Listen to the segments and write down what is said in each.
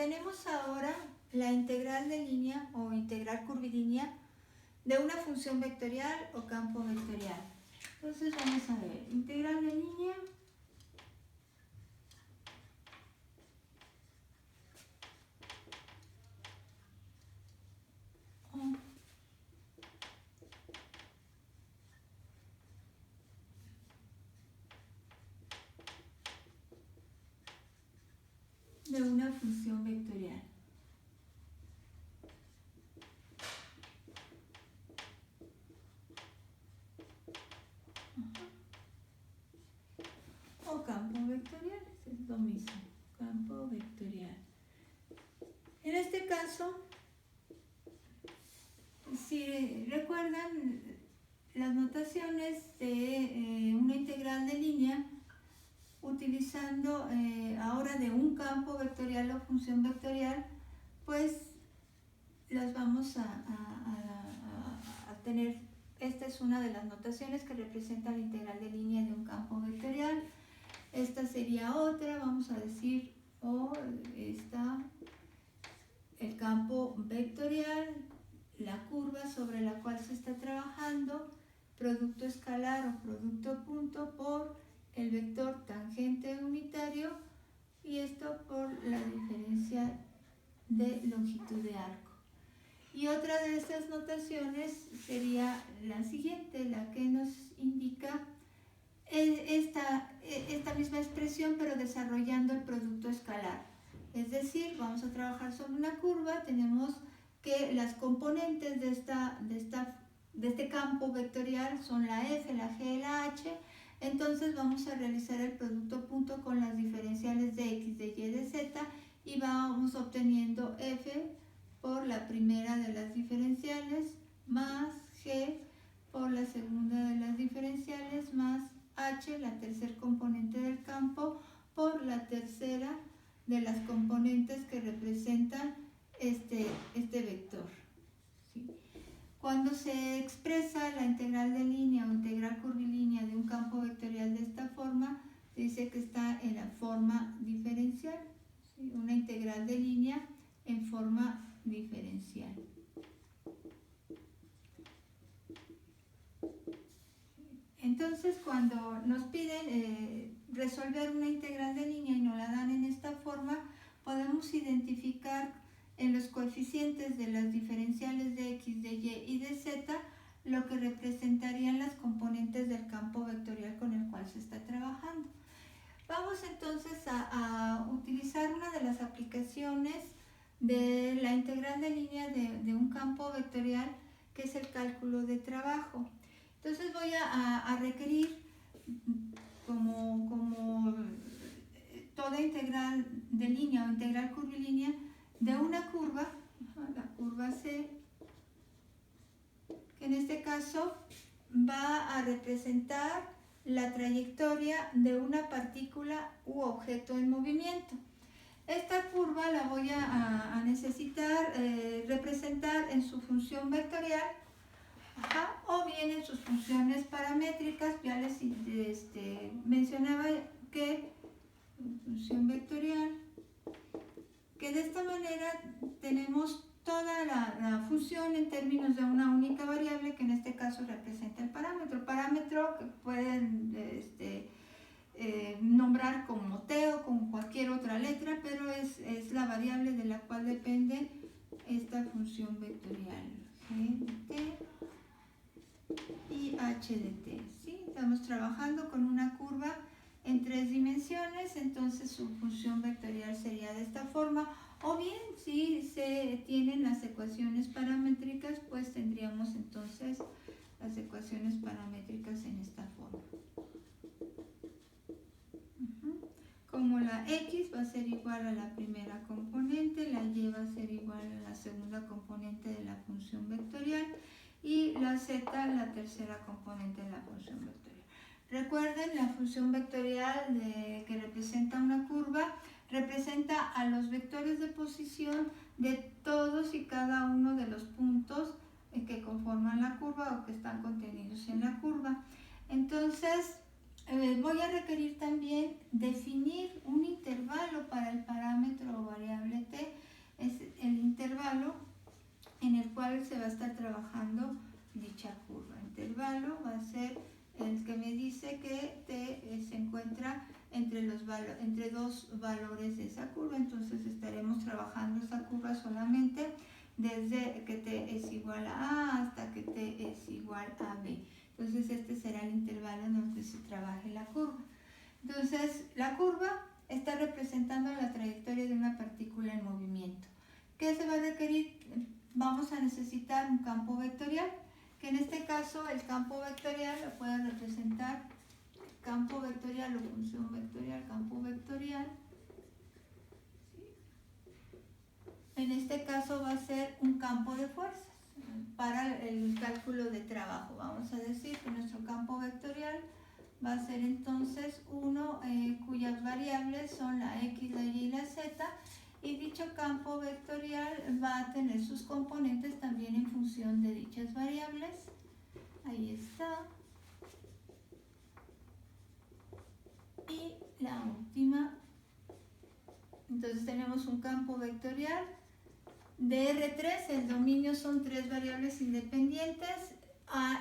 tenemos ahora la integral de línea o integral curvilínea de una función vectorial o campo vectorial. Entonces vamos a ver, integral de línea de una función vectorial. O campo vectorial, es lo mismo, campo vectorial. En este caso, si recuerdan las notaciones de una integral de línea, utilizando ahora de un campo vectorial o función vectorial, pues las vamos a tener. Esta es una de las notaciones que representa la integral de línea de un campo vectorial. Esta sería otra, vamos a decir, está el campo vectorial, la curva sobre la cual se está trabajando, producto escalar o producto punto por el vector tangente unitario, y esto por la diferencia de longitud de arco. Y otra de estas notaciones sería la siguiente, la que nos indica esta misma expresión, pero desarrollando el producto escalar. Es decir, vamos a trabajar sobre una curva, tenemos que las componentes de este campo vectorial son la f, la g y la h. Entonces vamos a realizar el producto punto con las diferenciales de x, de y, de z, y vamos obteniendo f por la primera de las diferenciales más g por la segunda de las diferenciales más h, la tercer componente del campo, por la tercera de las componentes que representan este vector. ¿Sí? Cuando se expresa la integral de línea o integral curvilínea de un campo vectorial de esta forma, se dice que está en la forma diferencial, ¿sí? Una integral de línea en forma diferencial. Entonces, cuando nos piden resolver una integral de línea y nos la dan en esta forma, podemos identificar en los coeficientes de las diferenciales de x, de y y de z lo que representarían las componentes del campo vectorial con el cual se está trabajando. Vamos entonces a utilizar una de las aplicaciones de la integral de línea de un campo vectorial, que es el cálculo de trabajo. Entonces voy a requerir, como toda integral de línea o integral curvilínea, de una curva, la curva C, que en este caso va a representar la trayectoria de una partícula u objeto en movimiento. Esta curva la voy a necesitar representar en su función vectorial, o bien en sus funciones paramétricas. Ya les mencionaba que función vectorial, que de esta manera tenemos toda la función en términos de una única variable, que en este caso representa el parámetro. Parámetro que pueden nombrar como t o con cualquier otra letra, pero es la variable de la cual depende esta función vectorial, g de t y h de t. ¿Sí? Estamos trabajando con una curva en 3 dimensiones, entonces su función vectorial sería de esta forma. O bien, si se tienen las ecuaciones paramétricas, pues tendríamos entonces las ecuaciones paramétricas en esta forma. Como la x va a ser igual a la primera componente, la y va a ser igual a la segunda componente de la función vectorial, y la z la tercera componente de la función vectorial. Recuerden, la función vectorial que representa una curva representa a los vectores de posición de todos y cada uno de los puntos que conforman la curva o que están contenidos en la curva. Entonces, voy a requerir también definir un intervalo para el parámetro o variable t. Es el intervalo en el cual se va a estar trabajando dicha curva. El intervalo va a ser el que me dice que t se encuentra entre dos valores de esa curva. Entonces estaremos trabajando esa curva solamente desde que t es igual a a hasta que t es igual a b. Entonces este será el intervalo en donde se trabaje la curva. Entonces la curva está representando la trayectoria de una partícula en movimiento. ¿Qué se va a requerir? Vamos a necesitar un campo vectorial, que en este caso el campo vectorial lo puede representar campo vectorial o función vectorial, campo vectorial. En este caso va a ser un campo de fuerzas para el cálculo de trabajo. Vamos a decir que nuestro campo vectorial va a ser entonces uno cuyas variables son la x, la y y la z, y dicho campo vectorial va a tener sus componentes también en función de dichas variables. Ahí está. Y la última, entonces tenemos un campo vectorial de R3, el dominio son 3 variables independientes.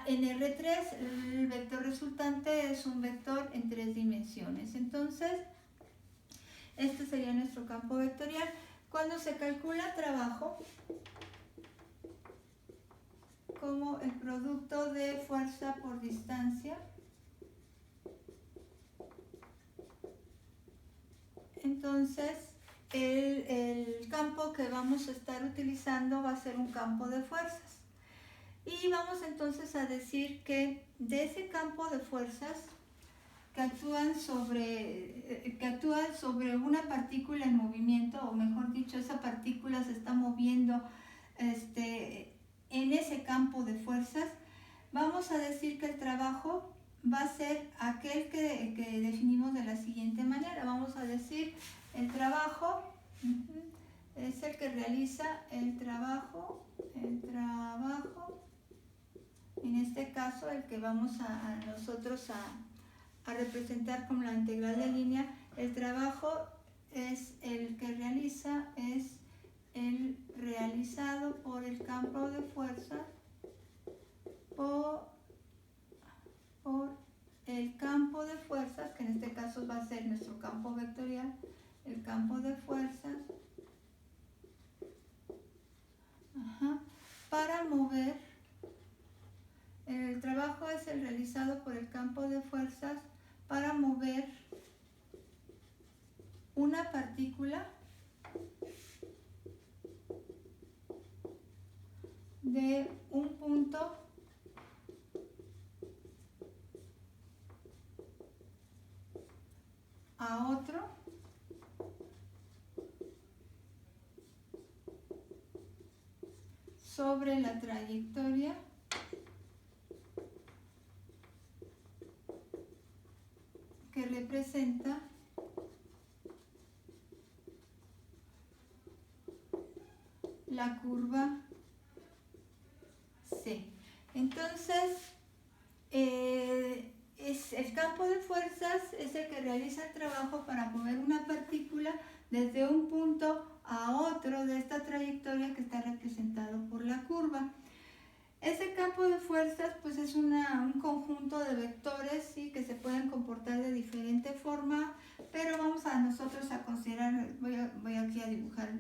En R3 el vector resultante es un vector en 3 dimensiones. Entonces, este sería nuestro campo vectorial. Cuando se calcula trabajo como el producto de fuerza por distancia, entonces el campo que vamos a estar utilizando va a ser un campo de fuerzas. Y vamos entonces a decir que de ese campo de fuerzas que actúan sobre una partícula en movimiento, o mejor dicho, esa partícula se está moviendo en ese campo de fuerzas, vamos a decir que el trabajo va a ser aquel que definimos de la siguiente manera. Vamos a decir el trabajo es el que realiza el trabajo, en este caso el que vamos a nosotros a representar como la integral de línea. El trabajo es el que realiza, es el realizado por el campo de fuerza, por el campo de fuerzas, que en este caso va a ser nuestro campo vectorial, el campo de fuerzas, para mover. El trabajo es el realizado por el campo de fuerzas para mover una partícula de un punto a otro sobre la trayectoria que representa la curva C. Entonces, el campo de fuerzas es el que realiza el trabajo para mover una partícula desde un punto a otro de esta trayectoria que está representado por la curva. Ese campo de fuerzas pues es un conjunto de vectores, ¿sí?, que se pueden comportar de diferente forma, pero vamos a nosotros a considerar, voy aquí a dibujar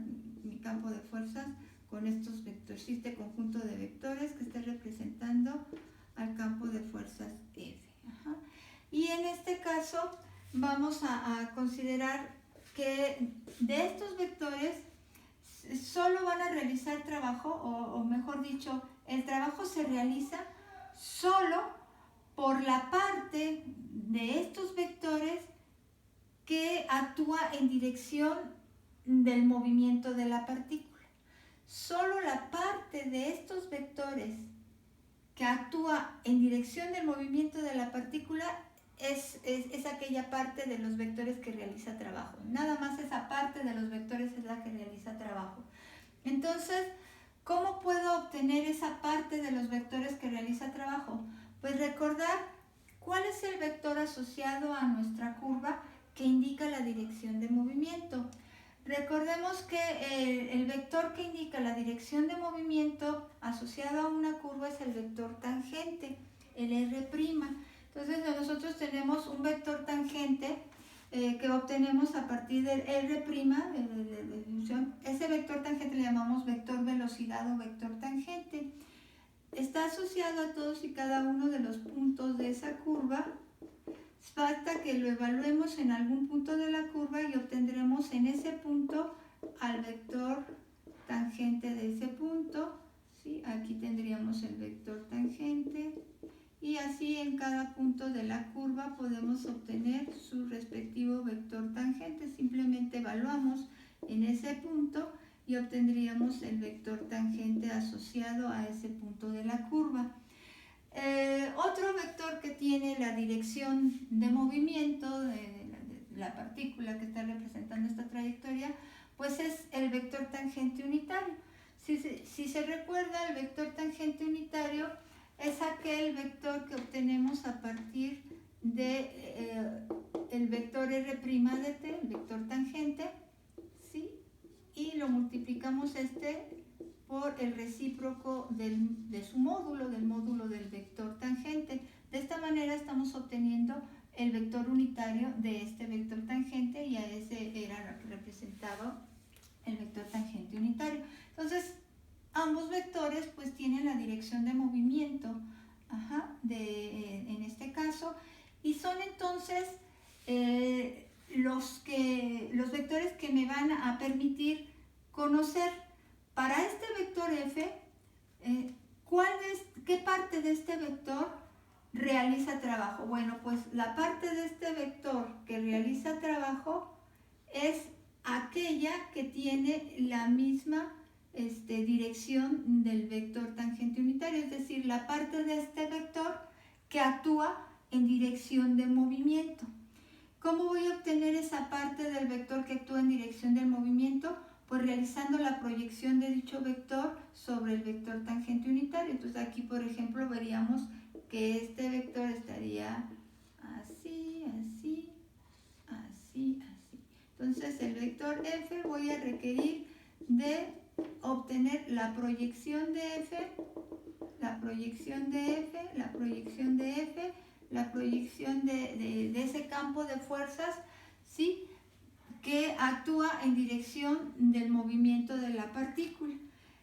mi campo de fuerzas con estos vectores, este conjunto de vectores que está representando al campo de fuerzas F. Y en este caso vamos a considerar que de estos vectores solo van a realizar trabajo, o mejor dicho, el trabajo se realiza solo por la parte de estos vectores que actúa en dirección del movimiento de la partícula. Solo la parte de estos vectores que actúa en dirección del movimiento de la partícula es aquella parte de los vectores que realiza trabajo. Nada más esa parte de los vectores es la que realiza trabajo. Entonces, ¿cómo puedo obtener esa parte de los vectores que realiza trabajo? Pues recordar ¿Cuál es el vector asociado a nuestra curva que indica la dirección de movimiento? Recordemos que el vector que indica la dirección de movimiento asociado a una curva es el vector tangente, el R'. Entonces nosotros tenemos un vector tangente que obtenemos a partir del R', ese vector tangente le llamamos vector velocidad o vector tangente. Está asociado a todos y cada uno de los puntos de esa curva. Basta que lo evaluemos en algún punto de la curva y obtendremos en ese punto al vector tangente de ese punto. ¿Sí? Aquí tendríamos el vector tangente y así en cada punto de la curva podemos obtener su respectivo vector tangente. Simplemente evaluamos en ese punto y obtendríamos el vector tangente asociado a ese punto de la curva. Otro vector que tiene la dirección de movimiento de la partícula que está representando esta trayectoria, pues es el vector tangente unitario. Si se recuerda, el vector tangente unitario es aquel vector que obtenemos a partir de el vector R' de t, el vector tangente, ¿sí? Y lo multiplicamos por el recíproco de su módulo, del módulo del vector tangente. De esta manera estamos obteniendo el vector unitario de este vector tangente y a ese era lo que representaba el vector tangente unitario. Entonces, ambos vectores pues tienen la dirección de movimiento, en este caso, y son entonces los vectores que me van a permitir conocer para este vector f, ¿qué parte de este vector realiza trabajo? Bueno, pues la parte de este vector que realiza trabajo es aquella que tiene la misma dirección del vector tangente unitario, es decir, la parte de este vector que actúa en dirección de movimiento. ¿Cómo voy a obtener esa parte del vector que actúa en dirección del movimiento? Pues realizando la proyección de dicho vector sobre el vector tangente unitario. Entonces aquí, por ejemplo, veríamos que este vector estaría así, así, así, así. Entonces el vector f voy a requerir de obtener la proyección de f, la proyección de f, la proyección de f, la proyección de ese campo de fuerzas, ¿sí?, que actúa en dirección del movimiento de la partícula.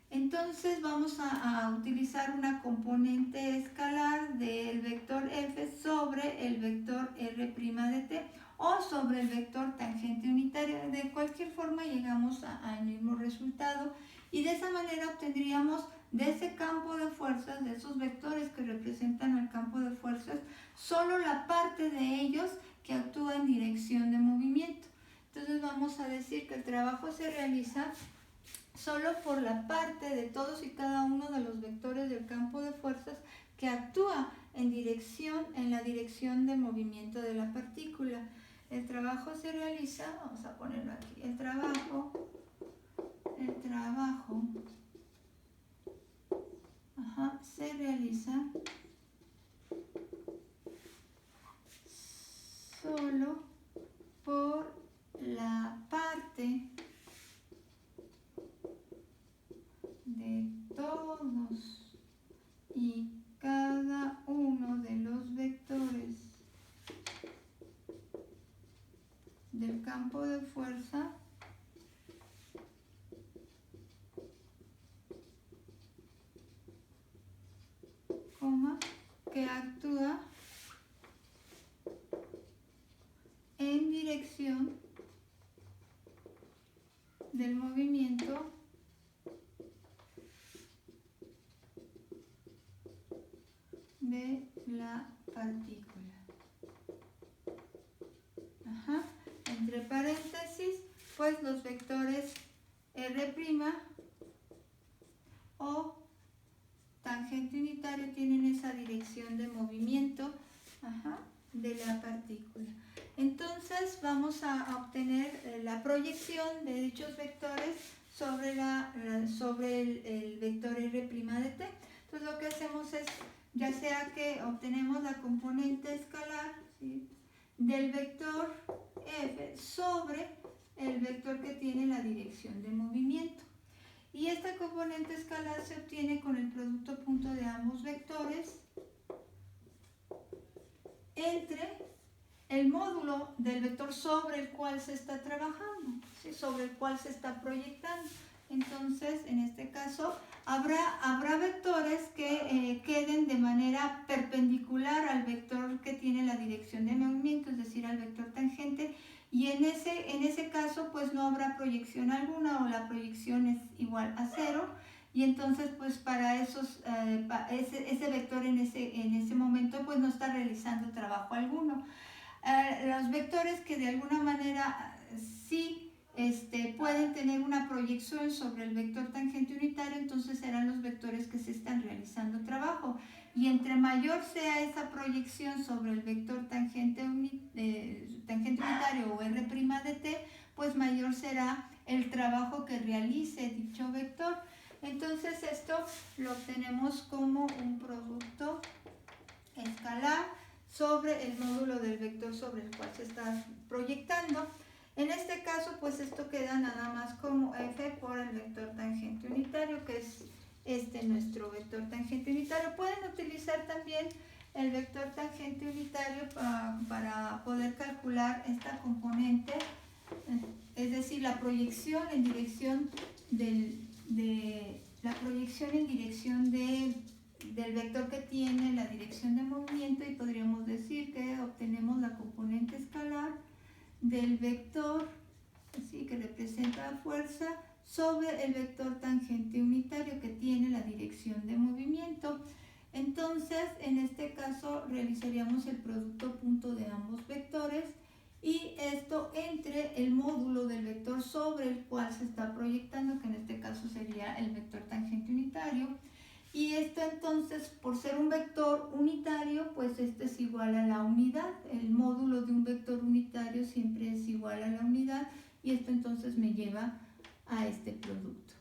Entonces vamos a utilizar una componente escalar del vector f sobre el vector R' de t o sobre el vector tangente unitario. De cualquier forma llegamos al mismo resultado y de esa manera obtendríamos de ese campo de fuerzas, de esos vectores que representan el campo de fuerzas, solo la parte de ellos que actúa en dirección de movimiento. Entonces vamos a decir que el trabajo se realiza solo por la parte de todos y cada uno de los vectores del campo de fuerzas que actúa en la dirección de movimiento de la partícula. El trabajo se realiza, vamos a ponerlo aquí, el trabajo se realiza solo por la parte de todos y cada uno de los vectores del campo de fuerza que actúa en dirección del movimiento de la partícula. Entre paréntesis, pues los vectores R' o tangente unitario tienen esa dirección de movimiento de la partícula. Entonces vamos a obtener la proyección de dichos vectores sobre el vector R' de t. Entonces lo que hacemos es ya sea que obtenemos la componente escalar, ¿sí?, del vector f sobre el vector que tiene la dirección de movimiento. Y esta componente escalar se obtiene con el producto punto de ambos vectores entre el módulo del vector sobre el cual se está trabajando, ¿sí?, sobre el cual se está proyectando. Entonces, en este caso, habrá vectores que queden de manera perpendicular al vector que tiene la dirección de movimiento, es decir, al vector tangente, y en ese caso pues no habrá proyección alguna, o la proyección es igual a 0, y entonces pues para ese vector en ese momento pues no está realizando trabajo alguno. Los vectores que de alguna manera sí pueden tener una proyección sobre el vector tangente unitario, entonces serán los vectores que se están realizando trabajo. Y entre mayor sea esa proyección sobre el vector tangente unitario o R' de t, pues mayor será el trabajo que realice dicho vector. Entonces esto lo obtenemos como un producto escalar sobre el módulo del vector sobre el cual se está proyectando. En este caso, pues esto queda nada más como f por el vector tangente unitario, que es nuestro vector tangente unitario. Pueden utilizar también el vector tangente unitario para poder calcular esta componente, es decir, la proyección en dirección del vector que tiene la dirección de movimiento, y podríamos decir que obtenemos la componente escalar del vector, ¿sí?, que representa la fuerza sobre el vector tangente unitario que tiene la dirección de movimiento. Entonces, en este caso realizaríamos el producto punto de ambos vectores, y esto entre el módulo del vector sobre el cual se está proyectando, que en este caso sería el vector tangente unitario. Y esto entonces, por ser un vector unitario, pues este es igual a la unidad. El módulo de un vector unitario siempre es igual a la unidad, y esto entonces me lleva a este producto.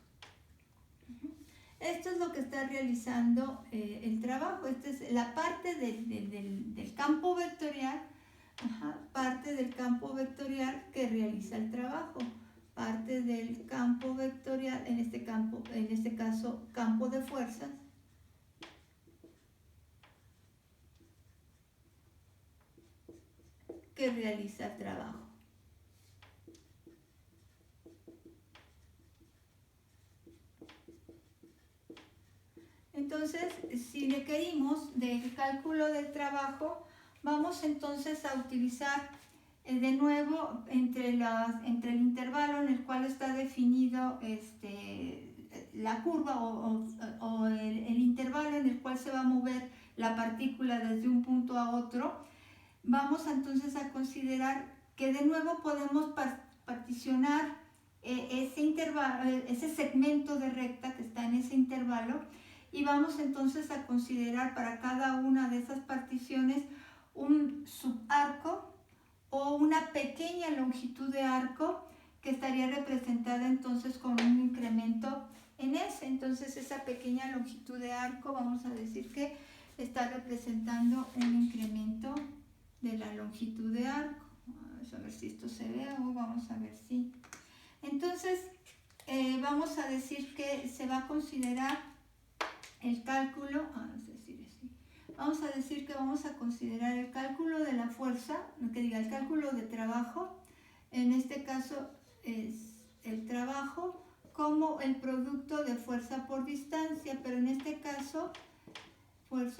Esto es lo que está realizando el trabajo. Esta es la parte del campo vectorial, parte del campo vectorial que realiza el trabajo. Parte del campo vectorial, en este caso campo de fuerzas, que realiza el trabajo. Entonces, si requerimos del cálculo del trabajo, vamos entonces a utilizar de nuevo entre el intervalo en el cual está definido la curva, o el intervalo en el cual se va a mover la partícula desde un punto a otro. Vamos entonces a considerar que de nuevo podemos particionar ese segmento de recta que está en ese intervalo, y vamos entonces a considerar para cada una de esas particiones un subarco o una pequeña longitud de arco, que estaría representada entonces con un incremento en S. Entonces esa pequeña longitud de arco, vamos a decir que está representando un incremento de la longitud de arco. Vamos a ver si esto se ve, o vamos a ver si. Entonces vamos a decir que se va a considerar el cálculo, vamos a decir que vamos a considerar el cálculo de la fuerza, el cálculo de trabajo. En este caso es el trabajo como el producto de fuerza por distancia, pero en este caso pues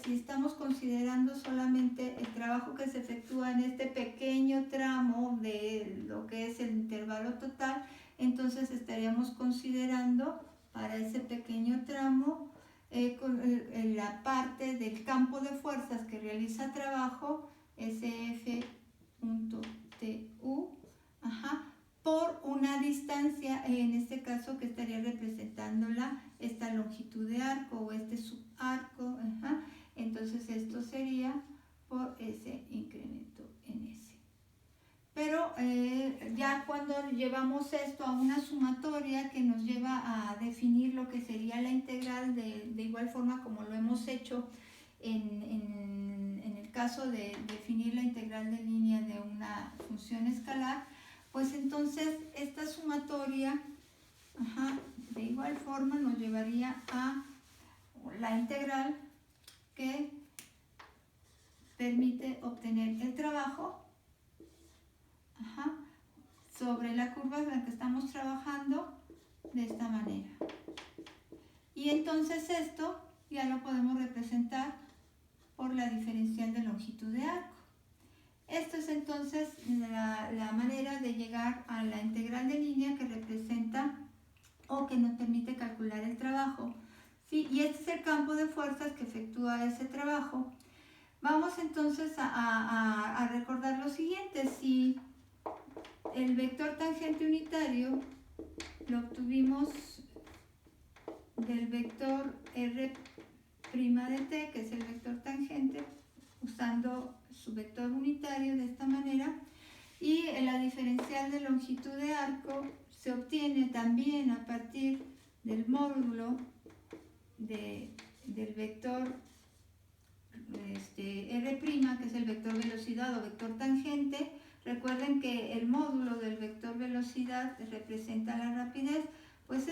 si estamos considerando solamente el trabajo que se efectúa en este pequeño tramo de lo que es el intervalo total, entonces estaríamos considerando para ese pequeño tramo la parte del campo de fuerzas que realiza trabajo, SF.tu, por una distancia, en este caso que estaría representando esta longitud de arco o este subarco. Entonces esto sería por ese incremento en S. Pero ya cuando llevamos esto a una sumatoria que nos lleva a definir lo que sería la integral de igual forma como lo hemos hecho en el caso de definir la integral de línea de una función escalar, pues entonces esta sumatoria de igual forma nos llevaría a la integral que permite obtener el trabajo sobre la curva en la que estamos trabajando de esta manera. Y entonces esto ya lo podemos representar por la diferencial de longitud de arco. Esto es entonces la manera de llegar a la integral de línea que representa o que nos permite calcular el trabajo. ¿Sí? Y este es el campo de fuerzas que efectúa ese trabajo. Vamos entonces a recordar lo siguiente. Si el vector tangente unitario lo obtuvimos del vector R' de t, que es el vector tangente, usando su vector unitario de esta manera, y la diferencial de longitud de arco se obtiene también a partir del módulo del vector R', que es el vector velocidad o vector tangente. Recuerden que el módulo del vector velocidad representa la rapidez, pues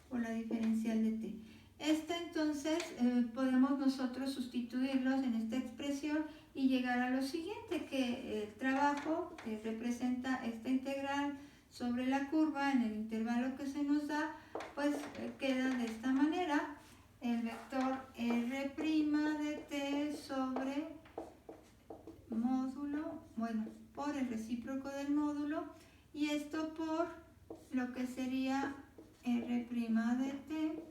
por la diferencial de t. Entonces podemos nosotros sustituirlos en esta expresión y llegar a lo siguiente, que el trabajo representa esta integral sobre la curva en el intervalo que se nos da, pues queda de esta manera: el vector R' de t sobre módulo, por el recíproco del módulo, y esto por lo que sería R' de t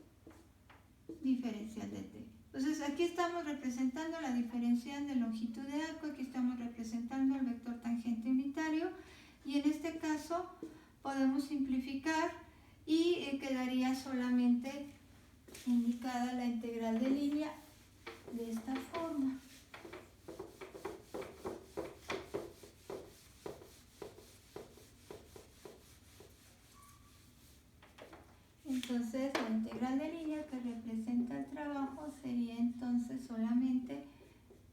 diferencial de t. Entonces aquí estamos representando la diferencial de longitud de arco, aquí estamos representando el vector tangente unitario, y en este caso podemos simplificar y quedaría solamente indicada la integral de línea de esta forma. Entonces la integral de línea que representa el trabajo sería entonces solamente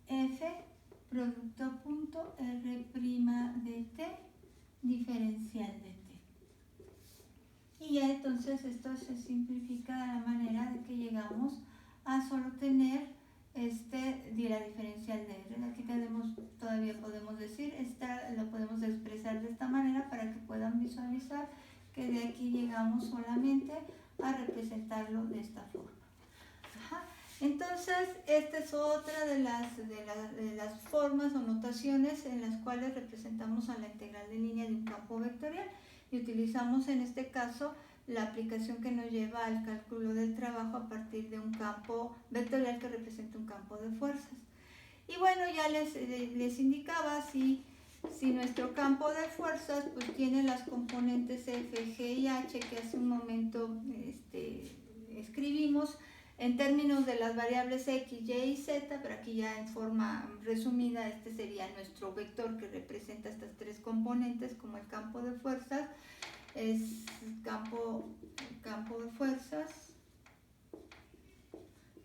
f producto punto R' de t diferencial de t. Y ya entonces esto se simplifica de la manera de que llegamos a solo tener de la diferencial de R. Aquí todavía podemos decir, lo podemos expresar de esta manera para que puedan visualizar que de aquí llegamos solamente a representarlo de esta forma. Entonces, esta es otra de las formas o notaciones en las cuales representamos a la integral de línea de un campo vectorial, y utilizamos en este caso la aplicación que nos lleva al cálculo del trabajo a partir de un campo vectorial que representa un campo de fuerzas. Y bueno, ya les indicaba, si nuestro campo de fuerzas pues tiene las componentes F, G y H que hace un momento escribimos en términos de las variables X, Y y Z, pero aquí ya en forma resumida sería nuestro vector que representa estas tres componentes como el campo de fuerzas. Es campo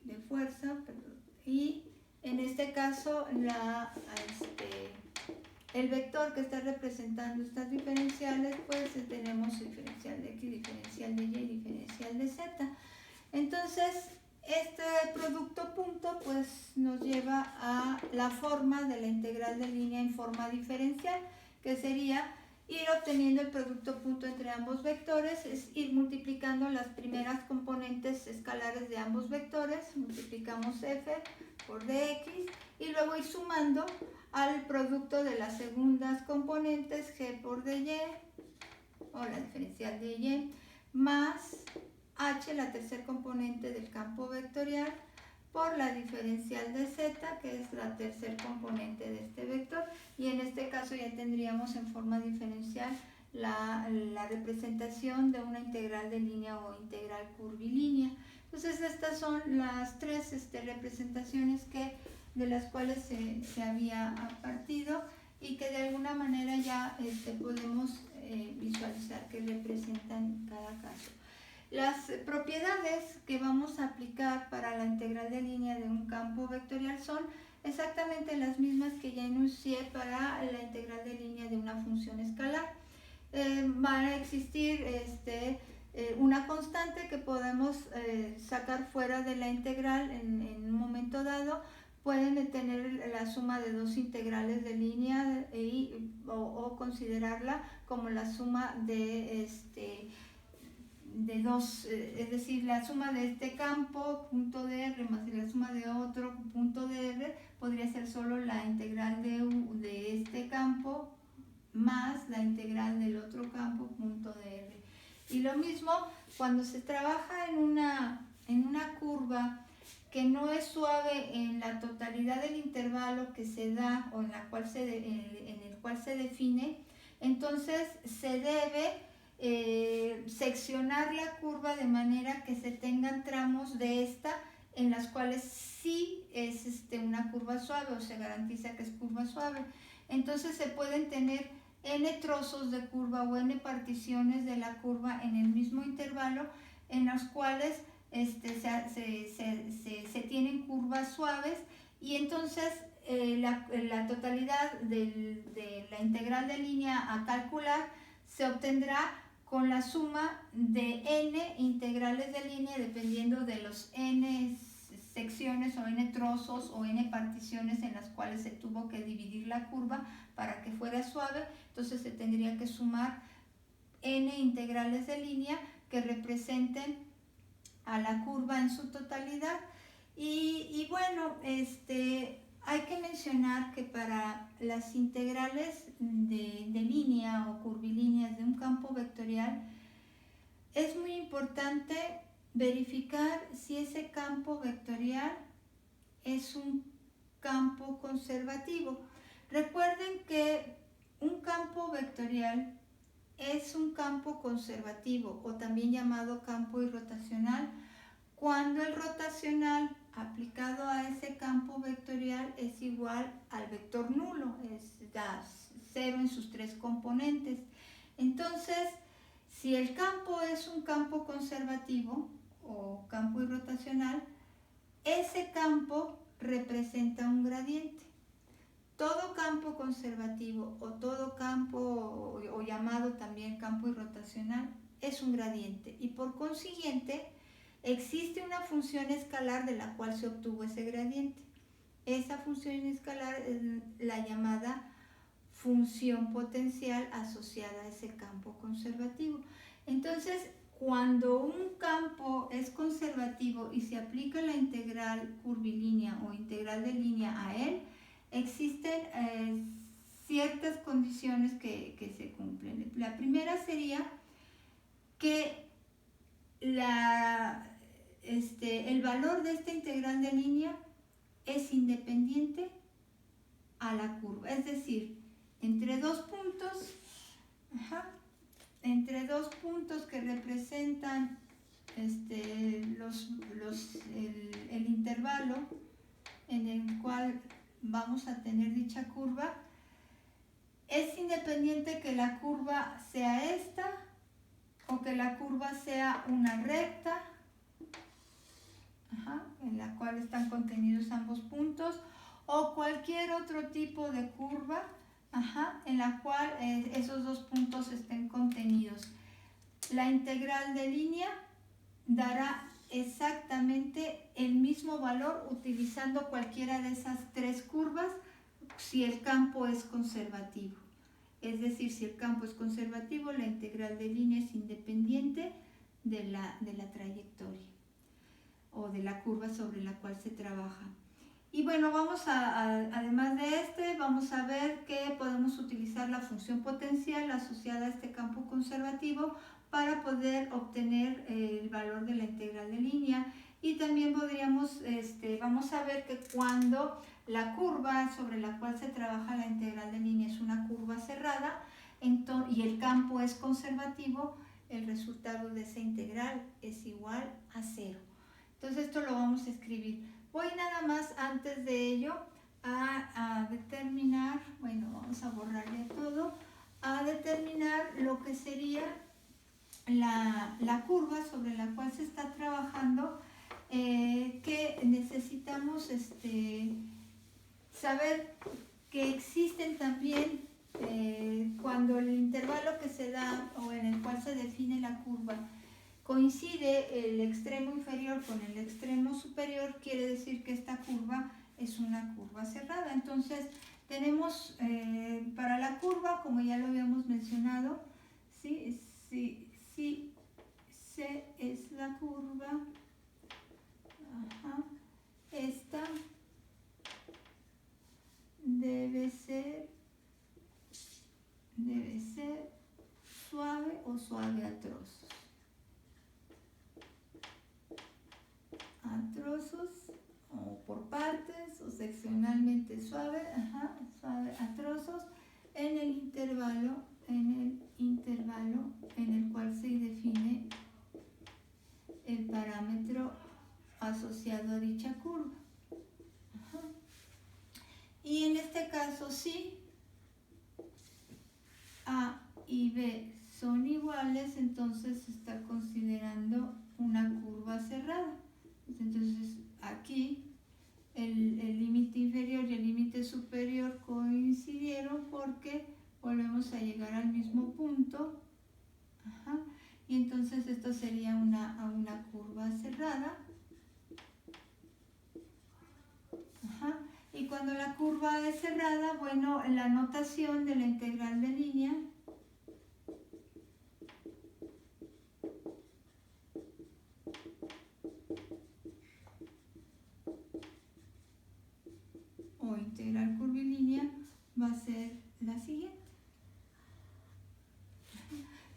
de fuerzas, y en este caso el vector que está representando estas diferenciales, pues tenemos diferencial de X, diferencial de Y, diferencial de Z. Entonces, este producto punto pues nos lleva a la forma de la integral de línea en forma diferencial, que sería ir obteniendo el producto punto entre ambos vectores, es ir multiplicando las primeras componentes escalares de ambos vectores, multiplicamos f por dx, y luego ir sumando al producto de las segundas componentes, g por dy, o la diferencial de y, más h, la tercera componente del campo vectorial, por la diferencial de z, que es la tercera componente de este vector, y en este caso ya tendríamos en forma diferencial la representación de una integral de línea o integral curvilínea. Entonces estas son las tres representaciones de las cuales se había partido, y que de alguna manera ya podemos visualizar que representan cada caso. Las propiedades que vamos a aplicar para la integral de línea de un campo vectorial son exactamente las mismas que ya enuncié para la integral de línea de una función escalar. Van a existir una constante que podemos sacar fuera de la integral en un momento dado. Pueden tener la suma de dos integrales de línea o considerarla como la suma de dos, es decir, la suma de este campo, punto de R, más la suma de otro punto de R, podría ser solo la integral de este campo más la integral del otro campo, punto de R. Y lo mismo cuando se trabaja en una curva que no es suave en la totalidad del intervalo que se da o en el cual se define, entonces se debe seccionar la curva de manera que se tengan tramos de esta en las cuales sí es una curva suave o se garantiza que es curva suave. Entonces se pueden tener n trozos de curva o n particiones de la curva en el mismo intervalo en los cuales se tienen curvas suaves, y entonces la totalidad de la integral de línea a calcular se obtendrá con la suma de n integrales de línea dependiendo de los n secciones o n trozos o n particiones en las cuales se tuvo que dividir la curva para que fuera suave. Entonces se tendría que sumar n integrales de línea que representen a la curva en su totalidad. Y bueno, hay que mencionar que para las integrales de línea o curvilíneas de un campo vectorial es muy importante verificar si ese campo vectorial es un campo conservativo. Recuerden que un campo vectorial es un campo conservativo o también llamado campo irrotacional cuando el rotacional aplicado a ese campo vectorial es igual al vector nulo, da 0 en sus tres componentes. Entonces, si el campo es un campo conservativo o campo irrotacional, ese campo representa un gradiente. Todo campo conservativo o todo campo o llamado también campo irrotacional es un gradiente, y por consiguiente existe una función escalar de la cual se obtuvo ese gradiente. Esa función escalar es la llamada función potencial asociada a ese campo conservativo. Entonces, cuando un campo es conservativo y se aplica la integral curvilínea o integral de línea a él, existen ciertas condiciones que se cumplen. La primera sería que el valor de esta integral de línea es independiente a la curva, es decir, entre dos puntos que representan el intervalo en el cual vamos a tener dicha curva, es independiente que la curva sea esta o que la curva sea una recta, en la cual están contenidos ambos puntos, o cualquier otro tipo de curva en la cual esos dos puntos estén contenidos. La integral de línea dará exactamente el mismo valor utilizando cualquiera de esas tres curvas si el campo es conservativo. Es decir, si el campo es conservativo, la integral de línea es independiente de la trayectoria o de la curva sobre la cual se trabaja. Y bueno, además de vamos a ver que podemos utilizar la función potencial asociada a este campo conservativo para poder obtener el valor de la integral de línea. Y también vamos a ver que cuando la curva sobre la cual se trabaja la integral de línea es una curva cerrada y el campo es conservativo, el resultado de esa integral es igual a 0. Entonces esto lo vamos a escribir. Voy nada más antes de ello a determinar, bueno, vamos a borrar ya todo, a determinar lo que sería la curva sobre la cual se está trabajando, que necesitamos saber que existen también cuando el intervalo que se da o en el cual se define la curva coincide el extremo inferior con el extremo superior, quiere decir que esta curva es una curva cerrada. Entonces tenemos para la curva, como ya lo habíamos mencionado, si C es la curva, esta debe ser suave o suave a trozos. A trozos o por partes o seccionalmente suave, suave a trozos en el intervalo en el cual se define el parámetro asociado a dicha curva. Y en este caso, si A y B son iguales, entonces se está considerando una curva cerrada. Entonces aquí el límite inferior y el límite superior coincidieron porque volvemos a llegar al mismo punto. Y entonces esto sería una curva cerrada. Y cuando la curva es cerrada, bueno, la notación de la integral de línea o integral curvilínea va a ser la siguiente.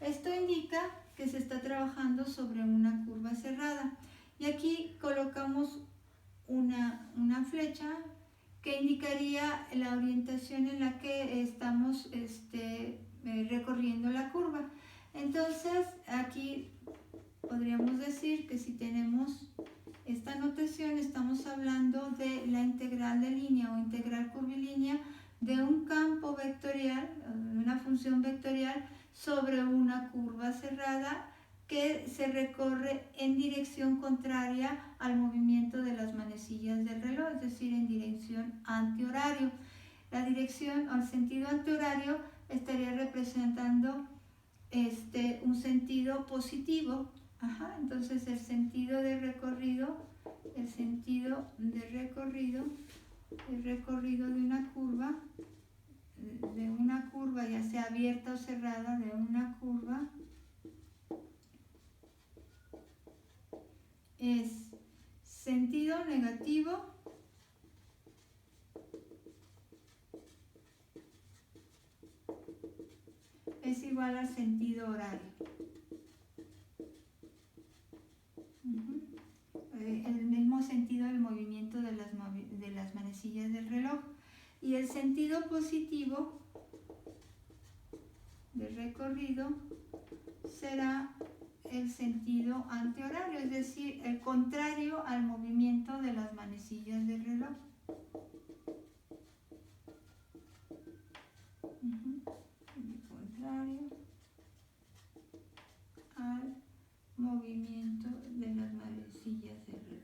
Esto indica que se está trabajando sobre una curva cerrada. Y aquí colocamos una flecha que indicaría la orientación en la que estamos recorriendo la curva. Entonces, aquí podríamos decir que si tenemos esta notación, estamos hablando de la integral de línea o integral curvilínea de un campo vectorial, de una función vectorial sobre una curva cerrada que se recorre en dirección contraria al movimiento de las manecillas del reloj, es decir, en dirección antihorario. La dirección o el sentido antihorario estaría representando un sentido positivo. Entonces el sentido de recorrido de una curva, ya sea abierta o cerrada, de una curva es sentido negativo es igual al sentido horario. El mismo sentido del movimiento de las manecillas del reloj. Y el sentido positivo de recorrido será el sentido antihorario, es decir, el contrario al movimiento de las manecillas del reloj. El contrario al movimiento de las manecillas del reloj.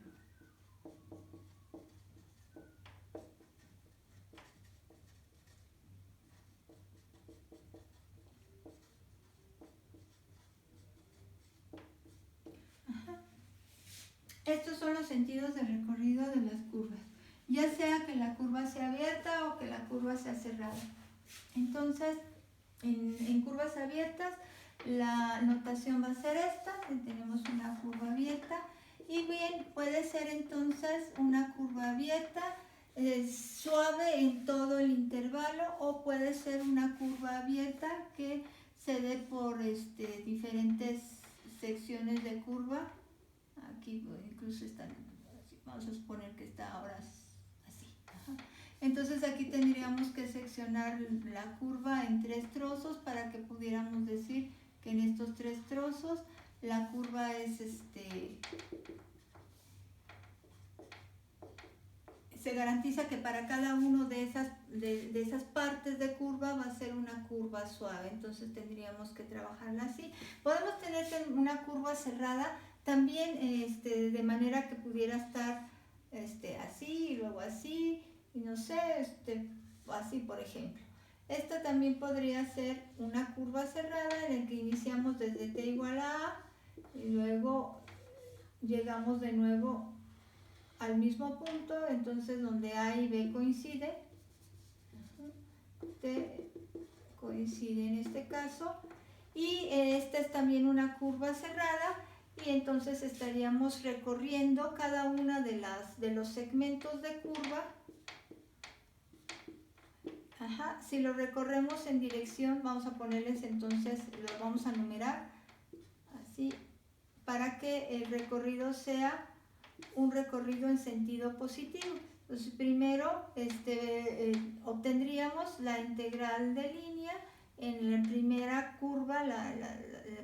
Estos son los sentidos de recorrido de las curvas, ya sea que la curva sea abierta o que la curva sea cerrada. Entonces, en curvas abiertas, la notación va a ser esta, tenemos una curva abierta, y bien, puede ser entonces una curva abierta suave en todo el intervalo, o puede ser una curva abierta que se dé por diferentes secciones de curva. Aquí incluso están, vamos a suponer que está ahora así. Entonces aquí tendríamos que seccionar la curva en 3 trozos para que pudiéramos decir que en estos 3 trozos la curva es se garantiza que para cada uno de esas partes de curva va a ser una curva suave, entonces tendríamos que trabajarla así. Podemos tener una curva cerrada también de manera que pudiera estar así y luego así, y no sé, así por ejemplo. Esta también podría ser una curva cerrada en la que iniciamos desde t igual a a y luego llegamos de nuevo al mismo punto, entonces donde A y B coinciden, T coincide en este caso, y esta es también una curva cerrada, y entonces estaríamos recorriendo cada una de los segmentos de curva. Si lo recorremos en dirección, vamos a ponerles entonces, lo vamos a numerar así, para que el recorrido sea un recorrido en sentido positivo. Entonces primero obtendríamos la integral de línea en la primera curva, la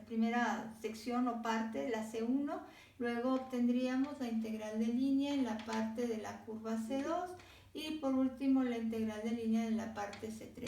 primera sección o parte, la C1, luego obtendríamos la integral de línea en la parte de la curva C2 y por último la integral de línea en la parte C3.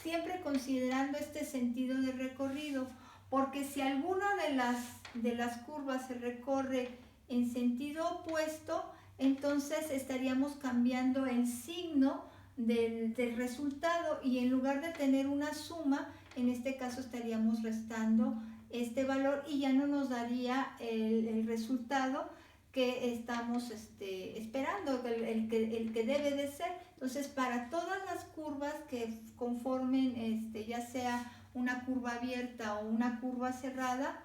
Siempre considerando este sentido de recorrido, porque si alguna de las curvas se recorre en sentido opuesto, entonces estaríamos cambiando el signo del resultado y en lugar de tener una suma, en este caso estaríamos restando este valor y ya no nos daría el resultado que estamos esperando, el que debe de ser. Entonces, para todas las curvas que conformen ya sea una curva abierta o una curva cerrada,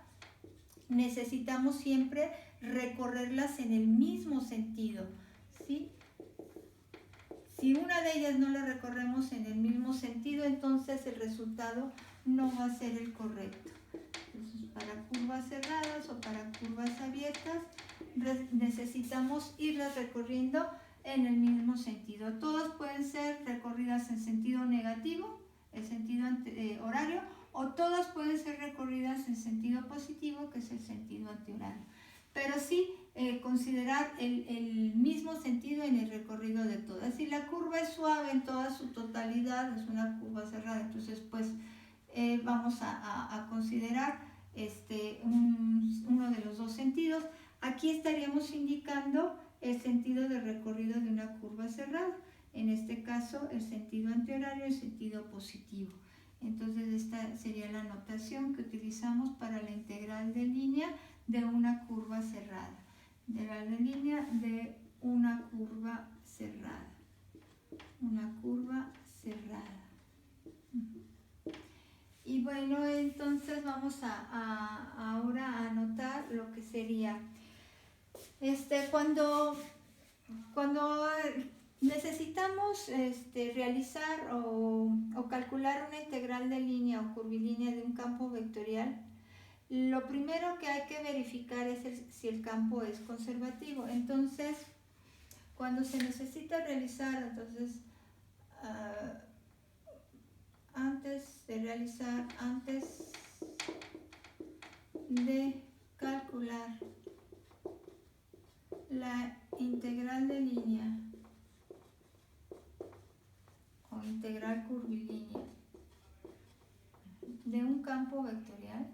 necesitamos siempre recorrerlas en el mismo sentido, ¿sí? Si una de ellas no la recorremos en el mismo sentido, entonces el resultado no va a ser el correcto. Entonces, para curvas cerradas o para curvas abiertas, necesitamos irlas recorriendo en el mismo sentido. Todas pueden ser recorridas en sentido negativo, el sentido horario, o todas pueden ser recorridas en sentido positivo, que es el sentido antihorario. Pero sí considerar el mismo sentido en el recorrido de todas. Si la curva es suave en toda su totalidad, es una curva cerrada, entonces pues vamos a considerar uno de los dos sentidos. Aquí estaríamos indicando el sentido de recorrido de una curva cerrada, en este caso el sentido antihorario y el sentido positivo. Entonces esta sería la notación que utilizamos para la integral de línea de una curva cerrada. Integral de línea de una curva cerrada. Una curva cerrada. Y bueno, entonces vamos ahora a anotar lo que sería cuando necesitamos realizar o calcular una integral de línea o curvilínea de un campo vectorial, lo primero que hay que verificar es si el campo es conservativo. Entonces, cuando se necesita realizar, entonces, antes de calcular la integral de línea o integral curvilínea de un campo vectorial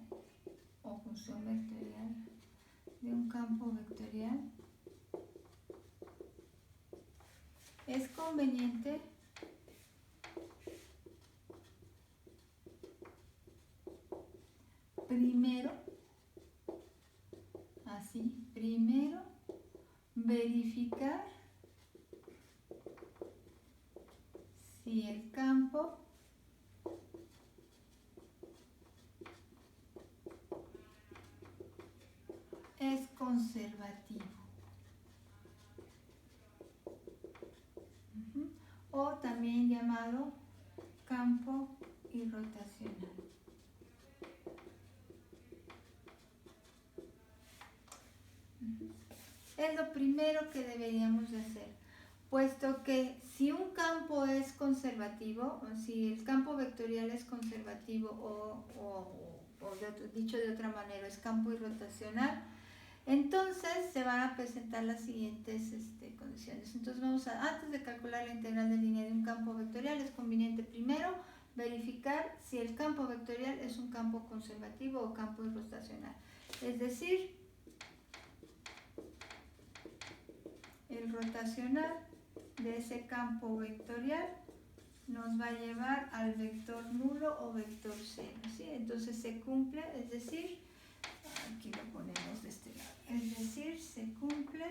o función vectorial de un campo vectorial, es conveniente primero verificar si el campo es conservativo o también llamado campo irrotacional. Es lo primero que deberíamos de hacer, puesto que si un campo es conservativo, o si el campo vectorial es conservativo dicho de otra manera, es campo irrotacional, Entonces se van a presentar las siguientes condiciones. Entonces antes de calcular la integral de línea de un campo vectorial, es conveniente primero verificar si el campo vectorial es un campo conservativo o campo irrotacional. Es decir, el rotacional de ese campo vectorial nos va a llevar al vector nulo o vector cero, ¿sí? Entonces se cumple, es decir, aquí lo ponemos de este lado, es decir, se cumple,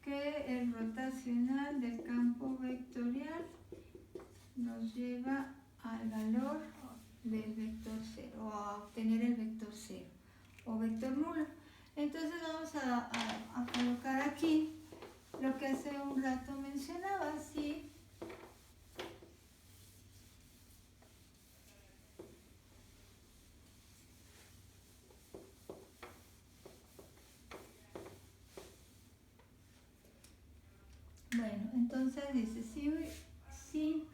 que el rotacional del campo vectorial nos lleva al valor del vector cero, o a obtener el vector cero o vector nulo. Entonces vamos a colocar aquí lo que hace un rato mencionaba, ¿sí? Bueno, entonces dice, si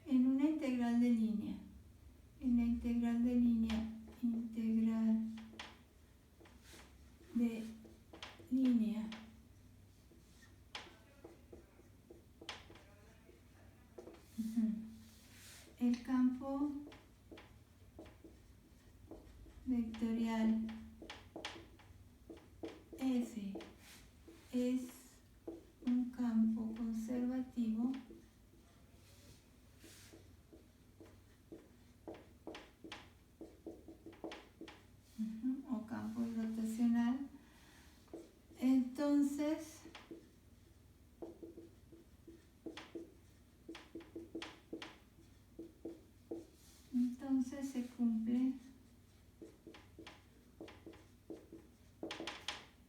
en una integral de línea, en la integral de línea, el campo vectorial F es un campo conservativo, o campo rotacional, entonces se cumple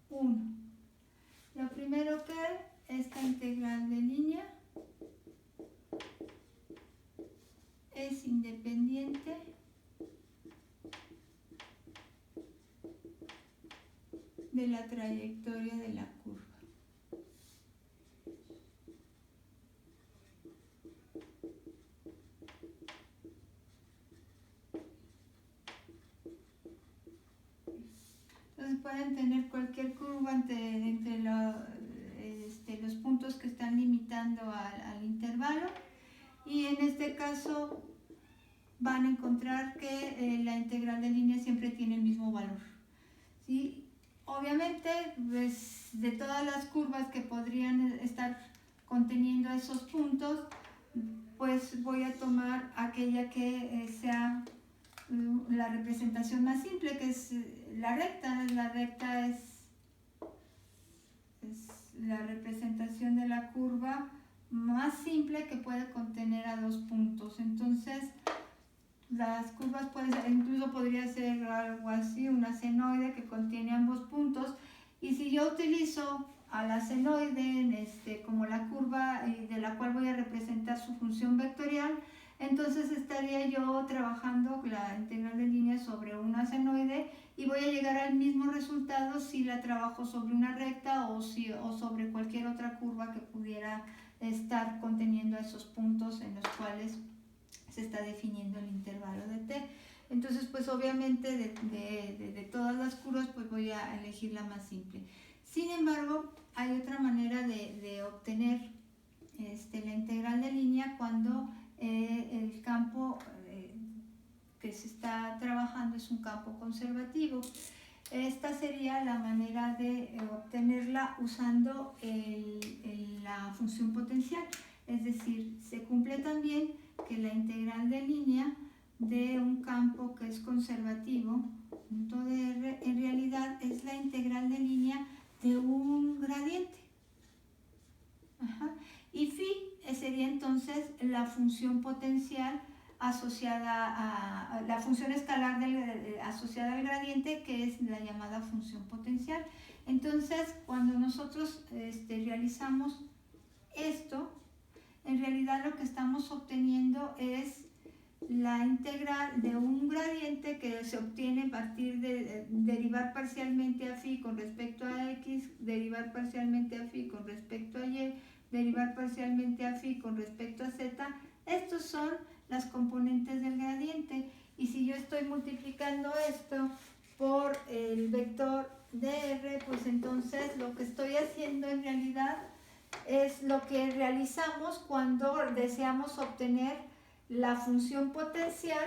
1. Lo primero que esta integral de línea es independiente de la trayectoria de la curva. Entonces pueden tener cualquier curva entre los puntos que están limitando al intervalo, y en este caso van a encontrar que la integral de línea siempre tiene el mismo valor, ¿sí? Obviamente, pues, de todas las curvas que podrían estar conteniendo esos puntos, pues voy a tomar aquella que sea la representación más simple, que es la recta. La recta es la representación de la curva más simple que puede contener a dos puntos. Entonces las curvas pueden ser, incluso podría ser algo así, una senoide que contiene ambos puntos, y si yo utilizo a la senoide como la curva de la cual voy a representar su función vectorial, entonces estaría yo trabajando la integral de línea sobre una senoide y voy a llegar al mismo resultado si la trabajo sobre una recta o sobre cualquier otra curva que pudiera estar conteniendo esos puntos en los cuales se está definiendo el intervalo de t. Entonces, pues obviamente de todas las curvas, pues voy a elegir la más simple. Sin embargo, hay otra manera de obtener la integral de línea cuando el campo que se está trabajando es un campo conservativo. Esta sería la manera de obtenerla usando la función potencial. Es decir, se cumple también que la integral de línea de un campo que es conservativo, punto de R, en realidad es la integral de línea de un gradiente. Y phi sería entonces la función potencial asociada a la función escalar asociada al gradiente, que es la llamada función potencial. Entonces, cuando nosotros realizamos esto, en realidad lo que estamos obteniendo es la integral de un gradiente que se obtiene a partir de derivar parcialmente a phi con respecto a x, derivar parcialmente a phi con respecto a y, derivar parcialmente a phi con respecto a z, estos son las componentes del gradiente. Y si yo estoy multiplicando esto por el vector dr, pues entonces lo que estoy haciendo en realidad es lo que realizamos cuando deseamos obtener la función potencial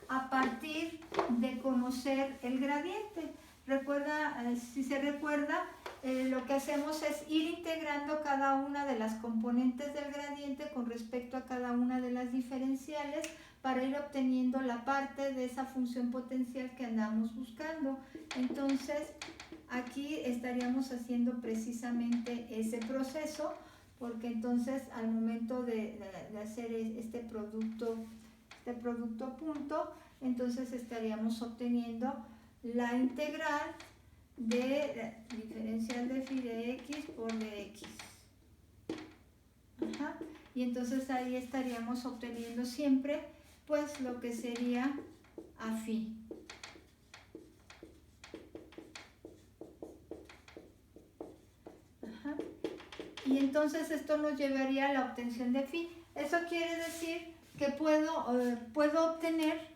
a partir de conocer el gradiente. Recuerda, si se recuerda, lo que hacemos es ir integrando cada una de las componentes del gradiente con respecto a cada una de las diferenciales para ir obteniendo la parte de esa función potencial que andamos buscando. Entonces, aquí estaríamos haciendo precisamente ese proceso, porque entonces al momento de hacer este producto punto, entonces estaríamos obteniendo la integral de diferencial de phi de x por dx. Ajá. Y entonces ahí estaríamos obteniendo siempre pues lo que sería a phi. Ajá. Y entonces esto nos llevaría a la obtención de phi. Eso quiere decir que puedo obtener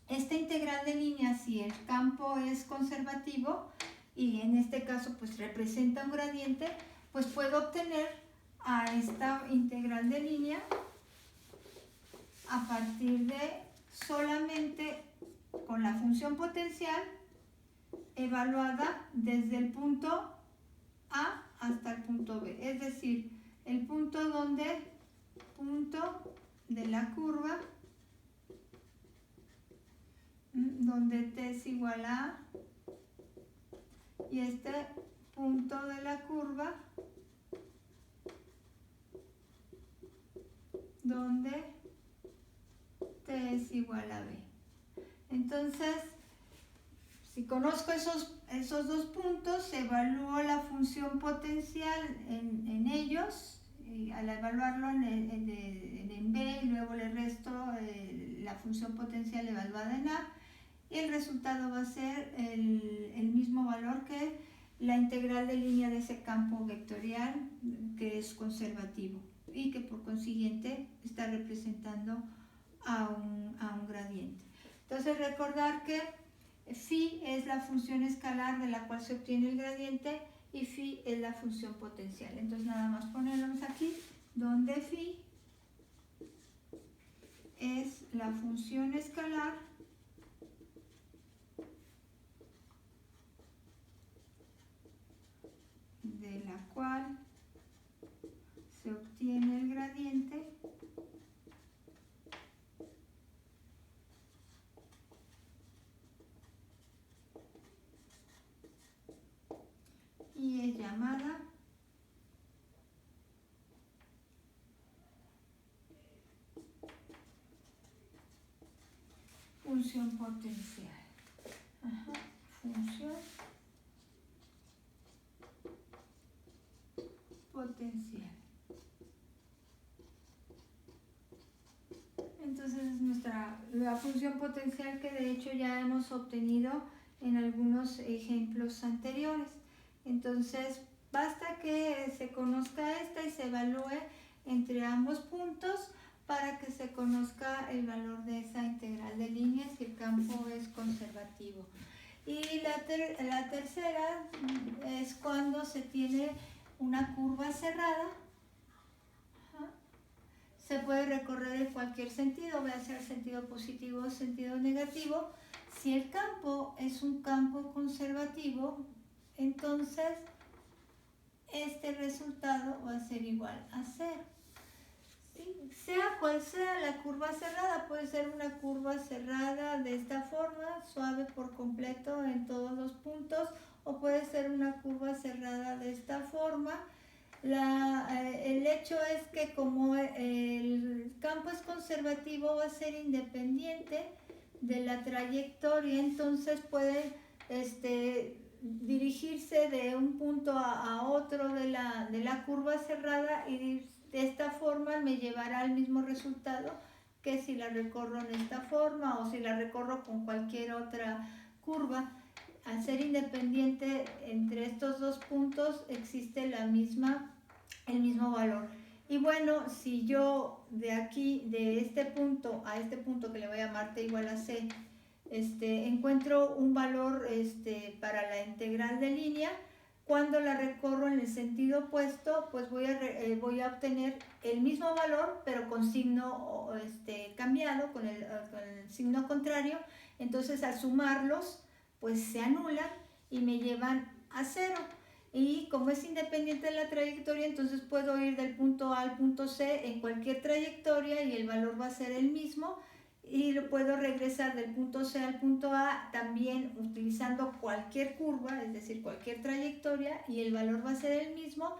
esta integral de línea si el campo es conservativo y en este caso pues representa un gradiente, pues puedo obtener a esta integral de línea a partir de solamente con la función potencial evaluada desde el punto A hasta el punto B, es decir, el punto de la curva donde t es igual a A y este punto de la curva donde t es igual a B. Entonces, si conozco esos dos puntos, evalúo la función potencial en ellos, y al evaluarlo en B y luego le resto la función potencial evaluada en A, y el resultado va a ser el mismo valor que la integral de línea de ese campo vectorial que es conservativo y que por consiguiente está representando a un gradiente. Entonces recordar que phi es la función escalar de la cual se obtiene el gradiente y phi es la función potencial. Entonces nada más ponerlos aquí, donde phi es la función escalar de la cual se obtiene el gradiente y es llamada función potencial. Ajá. Función potencial. Entonces es la función potencial que de hecho ya hemos obtenido en algunos ejemplos anteriores. Entonces basta que se conozca esta y se evalúe entre ambos puntos para que se conozca el valor de esa integral de línea si el campo es conservativo. Y la tercera es cuando se tiene una curva cerrada. Se puede recorrer en cualquier sentido, vaya a ser sentido positivo o sentido negativo. Si el campo es un campo conservativo, entonces este resultado va a ser igual a 0. ¿Sí? Sea cual sea la curva cerrada, puede ser una curva cerrada de esta forma, suave por completo en todos los puntos, o puede ser una curva cerrada de esta forma. El hecho es que como el campo es conservativo, va a ser independiente de la trayectoria, entonces puede dirigirse de un punto a otro de la curva cerrada y de esta forma me llevará al mismo resultado que si la recorro en esta forma o si la recorro con cualquier otra curva. Al ser independiente entre estos dos puntos existe la misma el mismo valor. Y bueno, si yo de aquí, de este punto a este punto que le voy a llamar t igual a c, encuentro un valor para la integral de línea, cuando la recorro en el sentido opuesto, pues voy a obtener el mismo valor, pero con signo cambiado, con el signo contrario. Entonces al sumarlos, pues se anulan y me llevan a cero. Y como es independiente de la trayectoria, entonces puedo ir del punto A al punto C en cualquier trayectoria y el valor va a ser el mismo, y lo puedo regresar del punto C al punto A también utilizando cualquier curva, es decir, cualquier trayectoria, y el valor va a ser el mismo,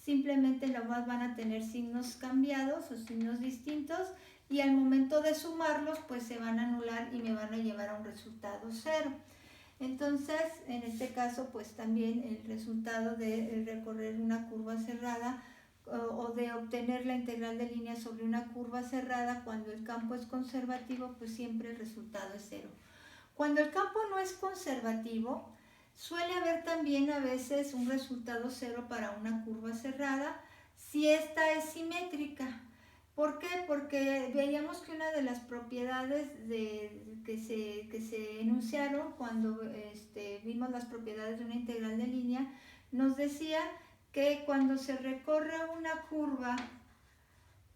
simplemente nomás van a tener signos cambiados o signos distintos, y al momento de sumarlos pues se van a anular y me van a llevar a un resultado cero. Entonces, en este caso, pues también el resultado de recorrer una curva cerrada o de obtener la integral de línea sobre una curva cerrada, cuando el campo es conservativo, pues siempre el resultado es cero. Cuando el campo no es conservativo, suele haber también a veces un resultado cero para una curva cerrada si esta es simétrica. ¿Por qué? Porque veíamos que una de las propiedades que se enunciaron cuando vimos las propiedades de una integral de línea, nos decía que cuando se recorre una curva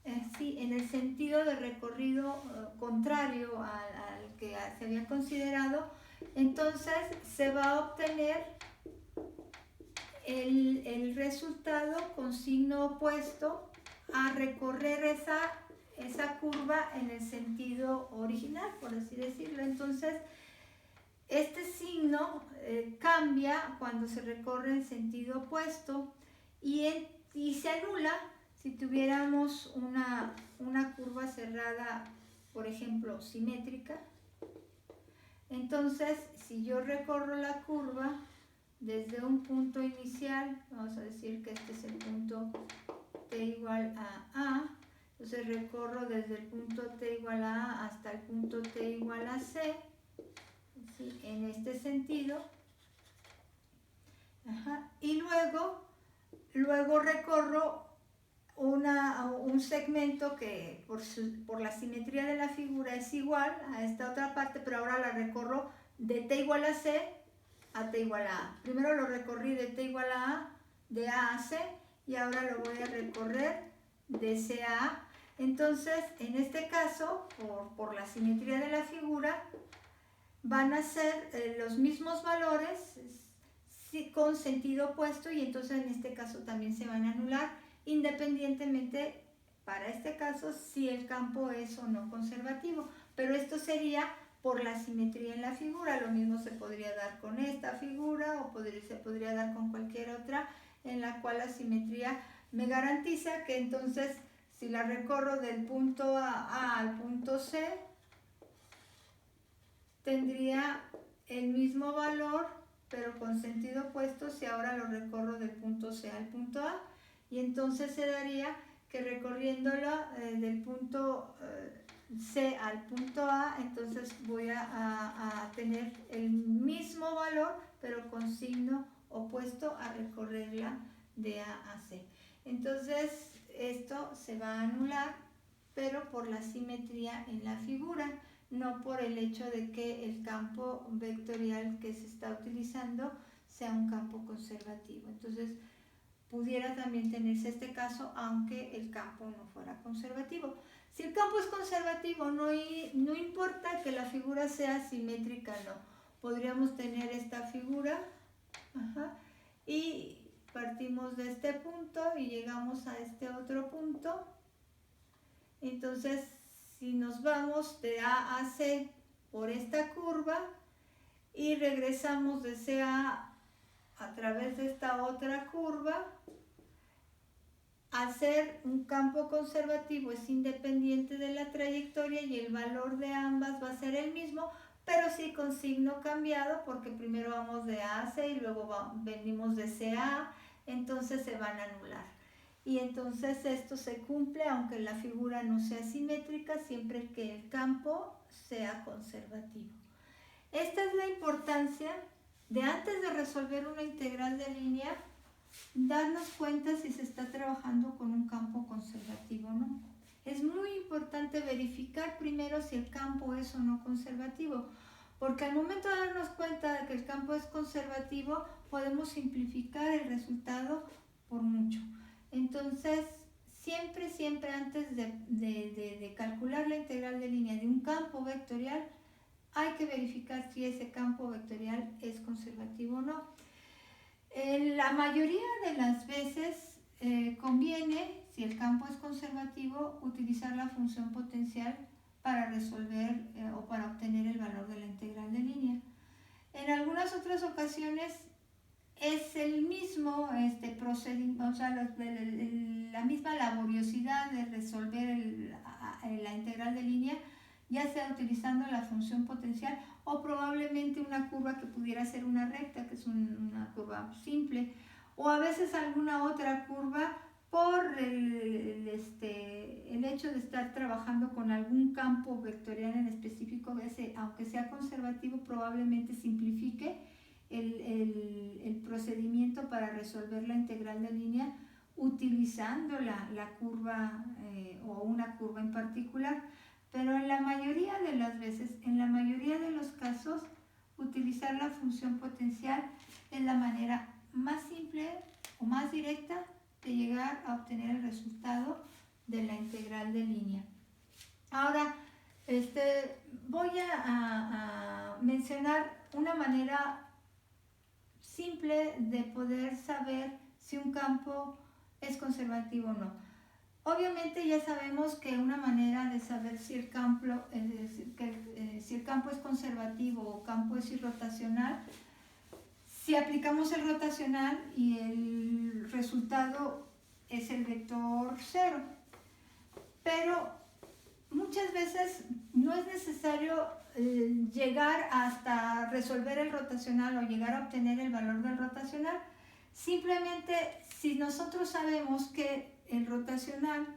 en el sentido de recorrido contrario al que se había considerado, entonces se va a obtener el resultado con signo opuesto a recorrer esa curva en el sentido original, por así decirlo. Entonces, este signo cambia cuando se recorre en sentido opuesto y se anula si tuviéramos una curva cerrada, por ejemplo, simétrica. Entonces, si yo recorro la curva desde un punto inicial, vamos a decir que este es el punto t igual a A, entonces recorro desde el punto t igual a A hasta el punto t igual a C, ¿sí? En este sentido. Y luego recorro un segmento que por la simetría de la figura es igual a esta otra parte, pero ahora la recorro de t igual a C a t igual a A. Primero lo recorrí de t igual a A, de A a C, y ahora lo voy a recorrer de C a A. Entonces, en este caso, por la simetría de la figura, van a ser los mismos valores con sentido opuesto, y entonces en este caso también se van a anular, independientemente para este caso si el campo es o no conservativo. Pero esto sería por la simetría en la figura. Lo mismo se podría dar con esta figura o se podría dar con cualquier otra en la cual la simetría me garantiza que entonces si la recorro del punto A al punto C, tendría el mismo valor, pero con sentido opuesto si ahora lo recorro del punto C al punto A. Y entonces se daría que recorriéndolo del punto C al punto A, entonces voy a tener el mismo valor, pero con signo opuesto a recorrerla de A a C. Entonces esto se va a anular, pero por la simetría en la figura, no por el hecho de que el campo vectorial que se está utilizando sea un campo conservativo. Entonces, pudiera también tenerse este caso, aunque el campo no fuera conservativo. Si el campo es conservativo, no importa que la figura sea simétrica, no. Podríamos tener esta figura, y partimos de este punto y llegamos a este otro punto. Entonces, si nos vamos de A a C por esta curva y regresamos de C a través de esta otra curva, al ser un campo conservativo es independiente de la trayectoria y el valor de ambas va a ser el mismo, pero sí con signo cambiado, porque primero vamos de A a C y luego venimos de C a A, entonces se van a anular. Y entonces esto se cumple aunque la figura no sea simétrica, siempre que el campo sea conservativo. Esta es la importancia de, antes de resolver una integral de línea, darnos cuenta si se está trabajando con un campo conservativo o no. Es muy importante verificar primero si el campo es o no conservativo, porque al momento de darnos cuenta de que el campo es conservativo, podemos simplificar el resultado por mucho. Entonces, siempre antes de calcular la integral de línea de un campo vectorial, hay que verificar si ese campo vectorial es conservativo o no. La mayoría de las veces conviene, si el campo es conservativo, utilizar la función potencial para resolver o para obtener el valor de la integral de línea. En algunas otras ocasiones es el mismo procedimiento, o sea, la misma laboriosidad de resolver la integral de línea, ya sea utilizando la función potencial o probablemente una curva que pudiera ser una recta, que es una curva simple, o a veces alguna otra curva por el hecho de estar trabajando con algún campo vectorial en específico, aunque sea conservativo, probablemente simplifique el procedimiento para resolver la integral de línea utilizando la curva o una curva en particular. Pero en la mayoría de las veces, en la mayoría de los casos, utilizar la función potencial es la manera más simple o más directa de llegar a obtener el resultado de la integral de línea. Ahora, voy a mencionar una manera simple de poder saber si un campo es conservativo o no. Obviamente ya sabemos que una manera de saber si el campo es conservativo o campo es irrotacional, si aplicamos el rotacional y el resultado es el vector 0. Pero muchas veces no es necesario llegar hasta resolver el rotacional o llegar a obtener el valor del rotacional. Simplemente, si nosotros sabemos que el rotacional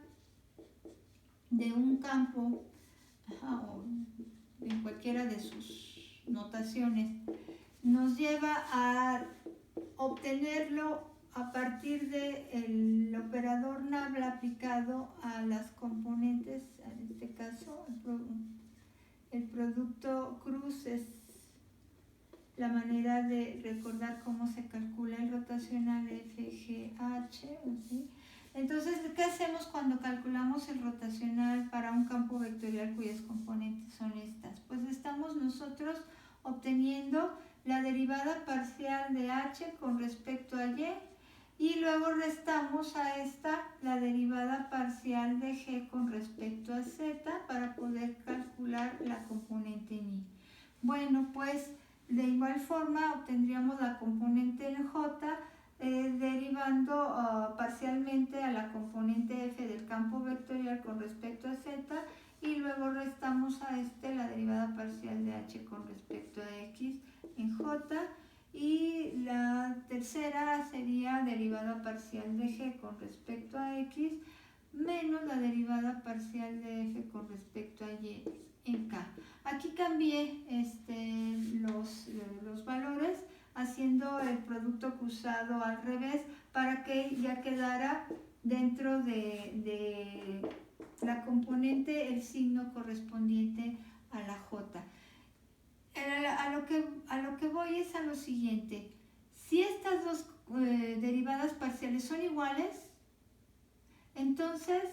de un campo, o en cualquiera de sus notaciones, nos lleva a obtenerlo a partir del operador nabla aplicado a las componentes, en este caso el producto cruz es la manera de recordar cómo se calcula el rotacional FGH, ¿sí? Entonces, ¿qué hacemos cuando calculamos el rotacional para un campo vectorial cuyas componentes son estas? Pues estamos nosotros obteniendo la derivada parcial de h con respecto a y luego restamos a esta la derivada parcial de g con respecto a z para poder calcular la componente en y. Bueno, pues de igual forma obtendríamos la componente en j derivando parcialmente a la componente f del campo vectorial con respecto a z y luego restamos a la derivada parcial de h con respecto a x en j y la tercera sería derivada parcial de g con respecto a x menos la derivada parcial de f con respecto a y en k. Aquí cambié los valores haciendo el producto cruzado al revés para que ya quedara dentro de la componente el signo correspondiente a la j. A lo que voy es a lo siguiente: si estas dos derivadas parciales son iguales, entonces,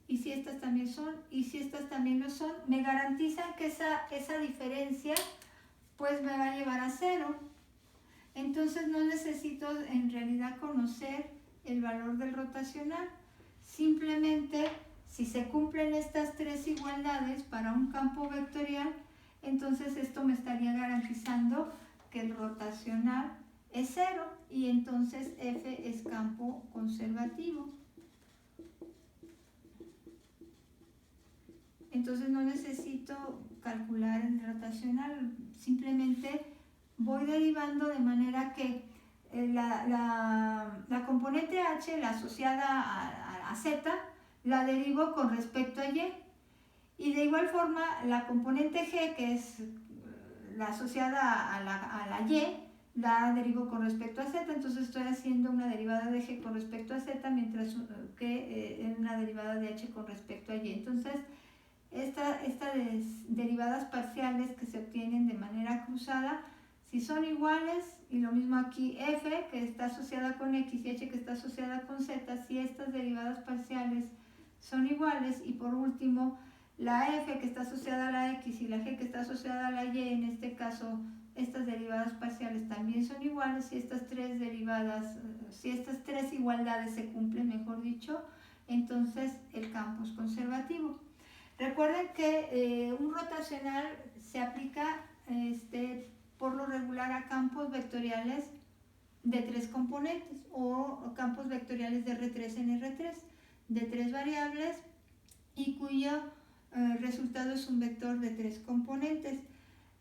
y si estas también son, y si estas también lo son, me garantizan que esa diferencia pues me va a llevar a 0. Entonces no necesito en realidad conocer el valor del rotacional. Simplemente, si se cumplen estas tres igualdades para un campo vectorial, entonces esto me estaría garantizando que el rotacional es 0 y entonces F es campo conservativo. Entonces no necesito calcular el rotacional, simplemente voy derivando de manera que la componente h, la asociada a z, la derivo con respecto a y de igual forma la componente g, que es la asociada a la y, la derivo con respecto a z, entonces estoy haciendo una derivada de g con respecto a z, mientras que una derivada de h con respecto a y. Entonces, estas derivadas parciales que se obtienen de manera cruzada, si son iguales, y lo mismo aquí, f que está asociada con x y h que está asociada con z, si estas derivadas parciales son iguales, y por último, la f que está asociada a la x y la g que está asociada a la y, en este caso, estas derivadas parciales también son iguales, si estas tres derivadas, si estas tres igualdades se cumplen, mejor dicho, entonces el campo es conservativo. Recuerden que un rotacional se aplica por lo regular a campos vectoriales de tres componentes o campos vectoriales de R3 en R3 de tres variables y cuyo resultado es un vector de tres componentes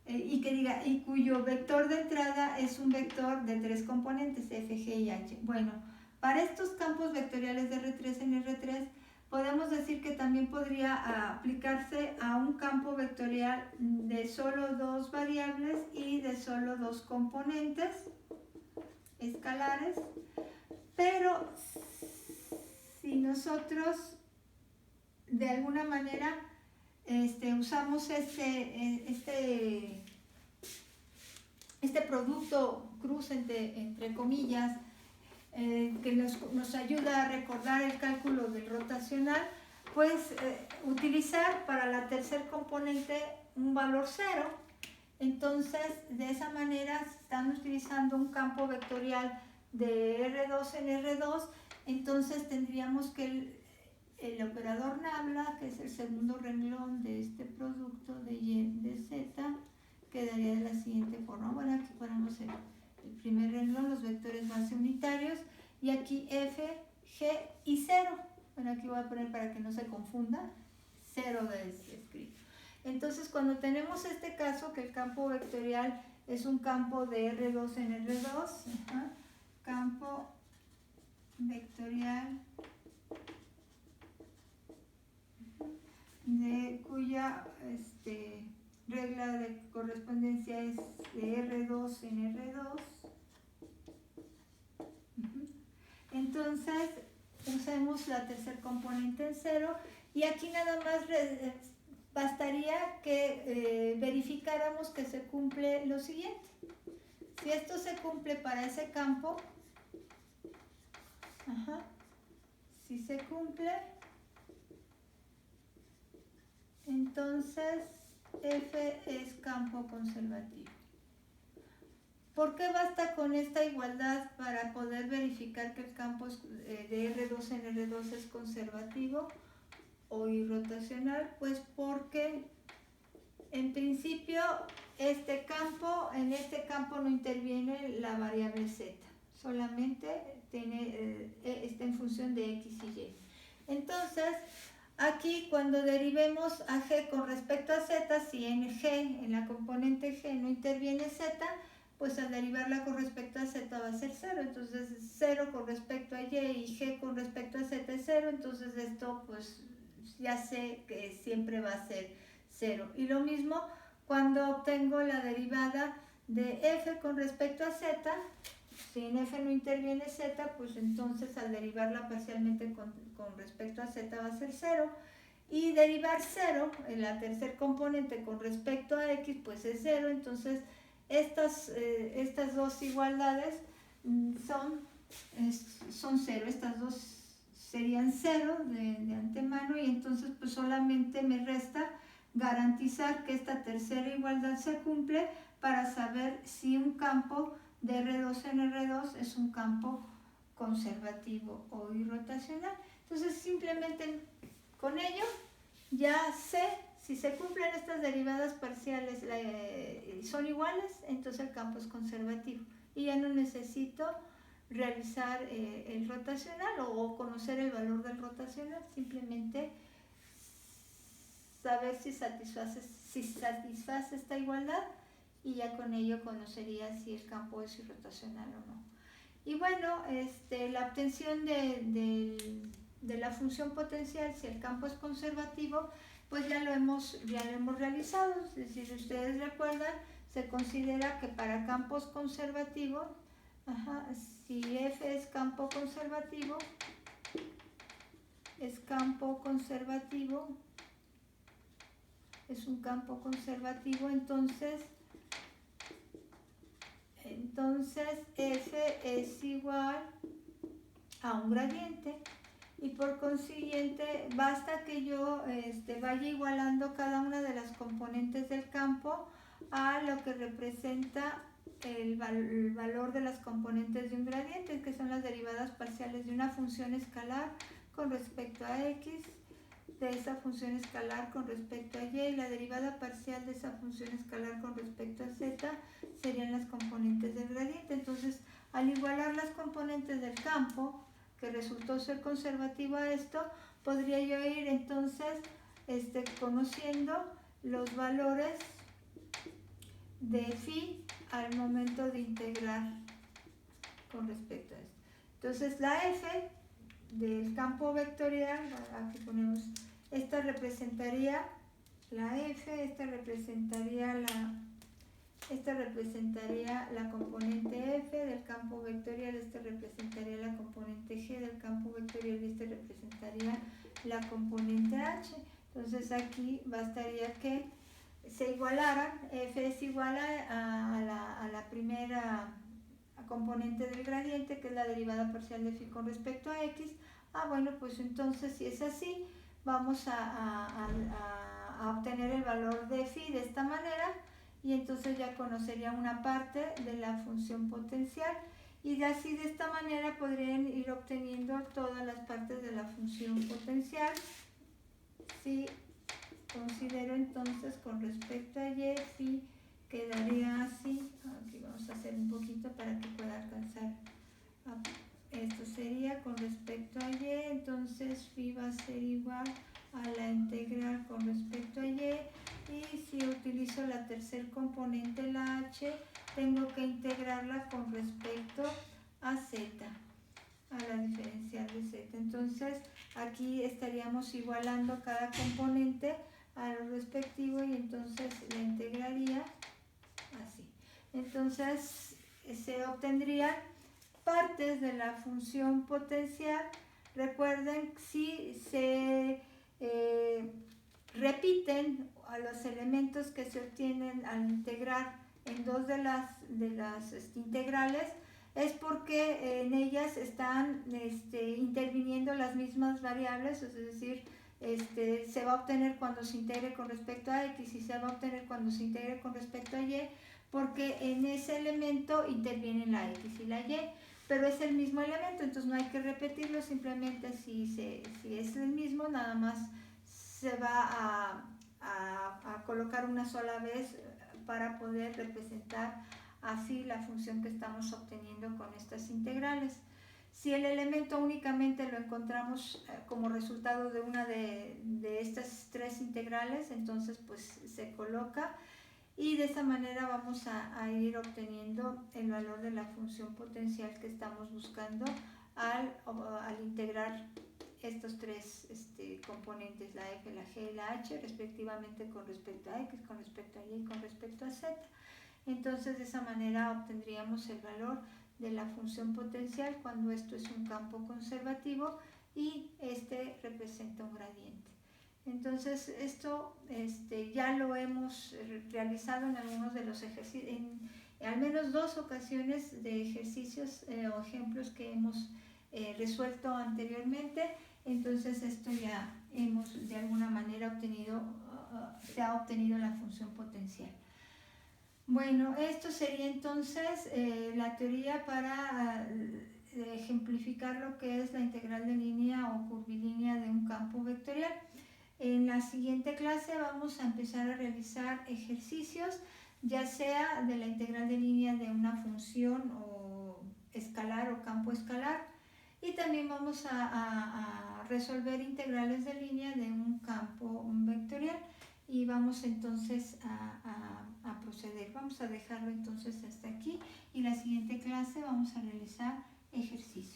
y cuyo vector de entrada es un vector de tres componentes f, g y h. Bueno, para estos campos vectoriales de R3 en R3 podemos decir que también podría aplicarse a un campo vectorial de solo dos variables y de solo dos componentes escalares, pero si nosotros de alguna manera usamos este producto cruz entre comillas, que nos ayuda a recordar el cálculo del rotacional, pues utilizar para la tercer componente un valor 0. Entonces, de esa manera, si están utilizando un campo vectorial de R2 en R2, entonces tendríamos que el operador nabla, que es el segundo renglón de este producto de y de z, quedaría de la siguiente forma. Bueno, aquí ponemos el primer renglón, los vectores base unitarios, y aquí f, g y 0. Bueno, aquí voy a poner para que no se confunda, 0 de escrito. Entonces, cuando tenemos este caso, que el campo vectorial es un campo de R2 en R2, campo vectorial de cuya regla de correspondencia es de R2 en R2. Entonces, usemos la tercer componente en 0 y aquí nada más bastaría que verificáramos que se cumple lo siguiente. Si esto se cumple para ese campo, si se cumple, entonces F es campo conservativo. ¿Por qué basta con esta igualdad para poder verificar que el campo de R2 en R2 es conservativo o irrotacional? Pues porque en principio en este campo no interviene la variable z, solamente está en función de x y y. Entonces, aquí cuando derivemos a g con respecto a z, si en la componente g no interviene z, pues al derivarla con respecto a z va a ser 0, entonces 0 con respecto a y g con respecto a z es 0, entonces esto pues ya sé que siempre va a ser 0. Y lo mismo cuando obtengo la derivada de f con respecto a z, si en f no interviene z, pues entonces al derivarla parcialmente con respecto a z va a ser 0. Y derivar 0 en la tercer componente con respecto a x, pues es 0, entonces estas dos igualdades son 0, estas dos serían 0 de antemano y entonces pues solamente me resta garantizar que esta tercera igualdad se cumple para saber si un campo de R2 en R2 es un campo conservativo o irrotacional. Entonces simplemente con ello ya sé si se cumplen estas derivadas parciales son iguales, entonces el campo es conservativo y ya no necesito realizar el rotacional o conocer el valor del rotacional, simplemente saber si satisface esta igualdad y ya con ello conocería si el campo es irrotacional o no. Y bueno, la obtención de la función potencial, si el campo es conservativo, pues ya lo hemos realizado. Es decir, si ustedes recuerdan, se considera que para campos conservativos, si F es campo conservativo, es un campo conservativo, entonces F es igual a un gradiente, y por consiguiente basta que yo vaya igualando cada una de las componentes del campo a lo que representa el valor de las componentes de un gradiente, que son las derivadas parciales de una función escalar con respecto a x, de esa función escalar con respecto a y, y la derivada parcial de esa función escalar con respecto a z serían las componentes del gradiente. Entonces, al igualar las componentes del campo, que resultó ser conservativo a esto, podría yo ir entonces conociendo los valores de phi al momento de integrar con respecto a esto. Entonces, la f del campo vectorial, aquí ponemos, esta representaría la f, esta representaría la componente f del campo vectorial, esta representaría la componente g del campo vectorial y esta representaría la componente h. Entonces aquí bastaría que se igualaran, f es igual a la primera componente del gradiente, que es la derivada parcial de phi con respecto a x. Bueno, pues entonces si es así, vamos a obtener el valor de phi de esta manera, y entonces ya conocería una parte de la función potencial, y así de esta manera podrían ir obteniendo todas las partes de la función potencial. Si considero entonces con respecto a y, phi quedaría así. Aquí vamos a hacer un poquito para que pueda alcanzar. Esto sería con respecto a y, entonces phi va a ser igual a la integral con respecto a y, y si utilizo la tercer componente, la h, tengo que integrarla con respecto a z, a la diferencial de z. Entonces aquí estaríamos igualando cada componente a lo respectivo, y entonces la integraría así. Entonces se obtendrían partes de la función potencial. Recuerden, si se repiten a los elementos que se obtienen al integrar en dos de las integrales, es porque en ellas están interviniendo las mismas variables, es decir, se va a obtener cuando se integre con respecto a x y se va a obtener cuando se integre con respecto a y, porque en ese elemento intervienen la x y la y, pero es el mismo elemento, entonces no hay que repetirlo, simplemente si es el mismo, nada más se va a colocar una sola vez para poder representar así la función que estamos obteniendo con estas integrales. Si el elemento únicamente lo encontramos como resultado de una de estas tres integrales, entonces pues se coloca, y de esa manera vamos a ir obteniendo el valor de la función potencial que estamos buscando al integrar estos tres componentes, la f, la g y la h, respectivamente con respecto a x, con respecto a y y con respecto a z. Entonces de esa manera obtendríamos el valor de la función potencial cuando esto es un campo conservativo y representa un gradiente. Entonces esto ya lo hemos realizado en algunos de los ejercicios, en al menos 2 ocasiones de ejercicios o ejemplos que hemos resuelto anteriormente. Entonces esto ya hemos de alguna manera se ha obtenido la función potencial. Bueno, esto sería entonces la teoría para ejemplificar lo que es la integral de línea o curvilínea de un campo vectorial. En la siguiente clase vamos a empezar a realizar ejercicios, ya sea de la integral de línea de una función o escalar o campo escalar, y también vamos a resolver integrales de línea de un campo vectorial, y vamos entonces a proceder. Vamos a dejarlo entonces hasta aquí, y la siguiente clase vamos a realizar ejercicios.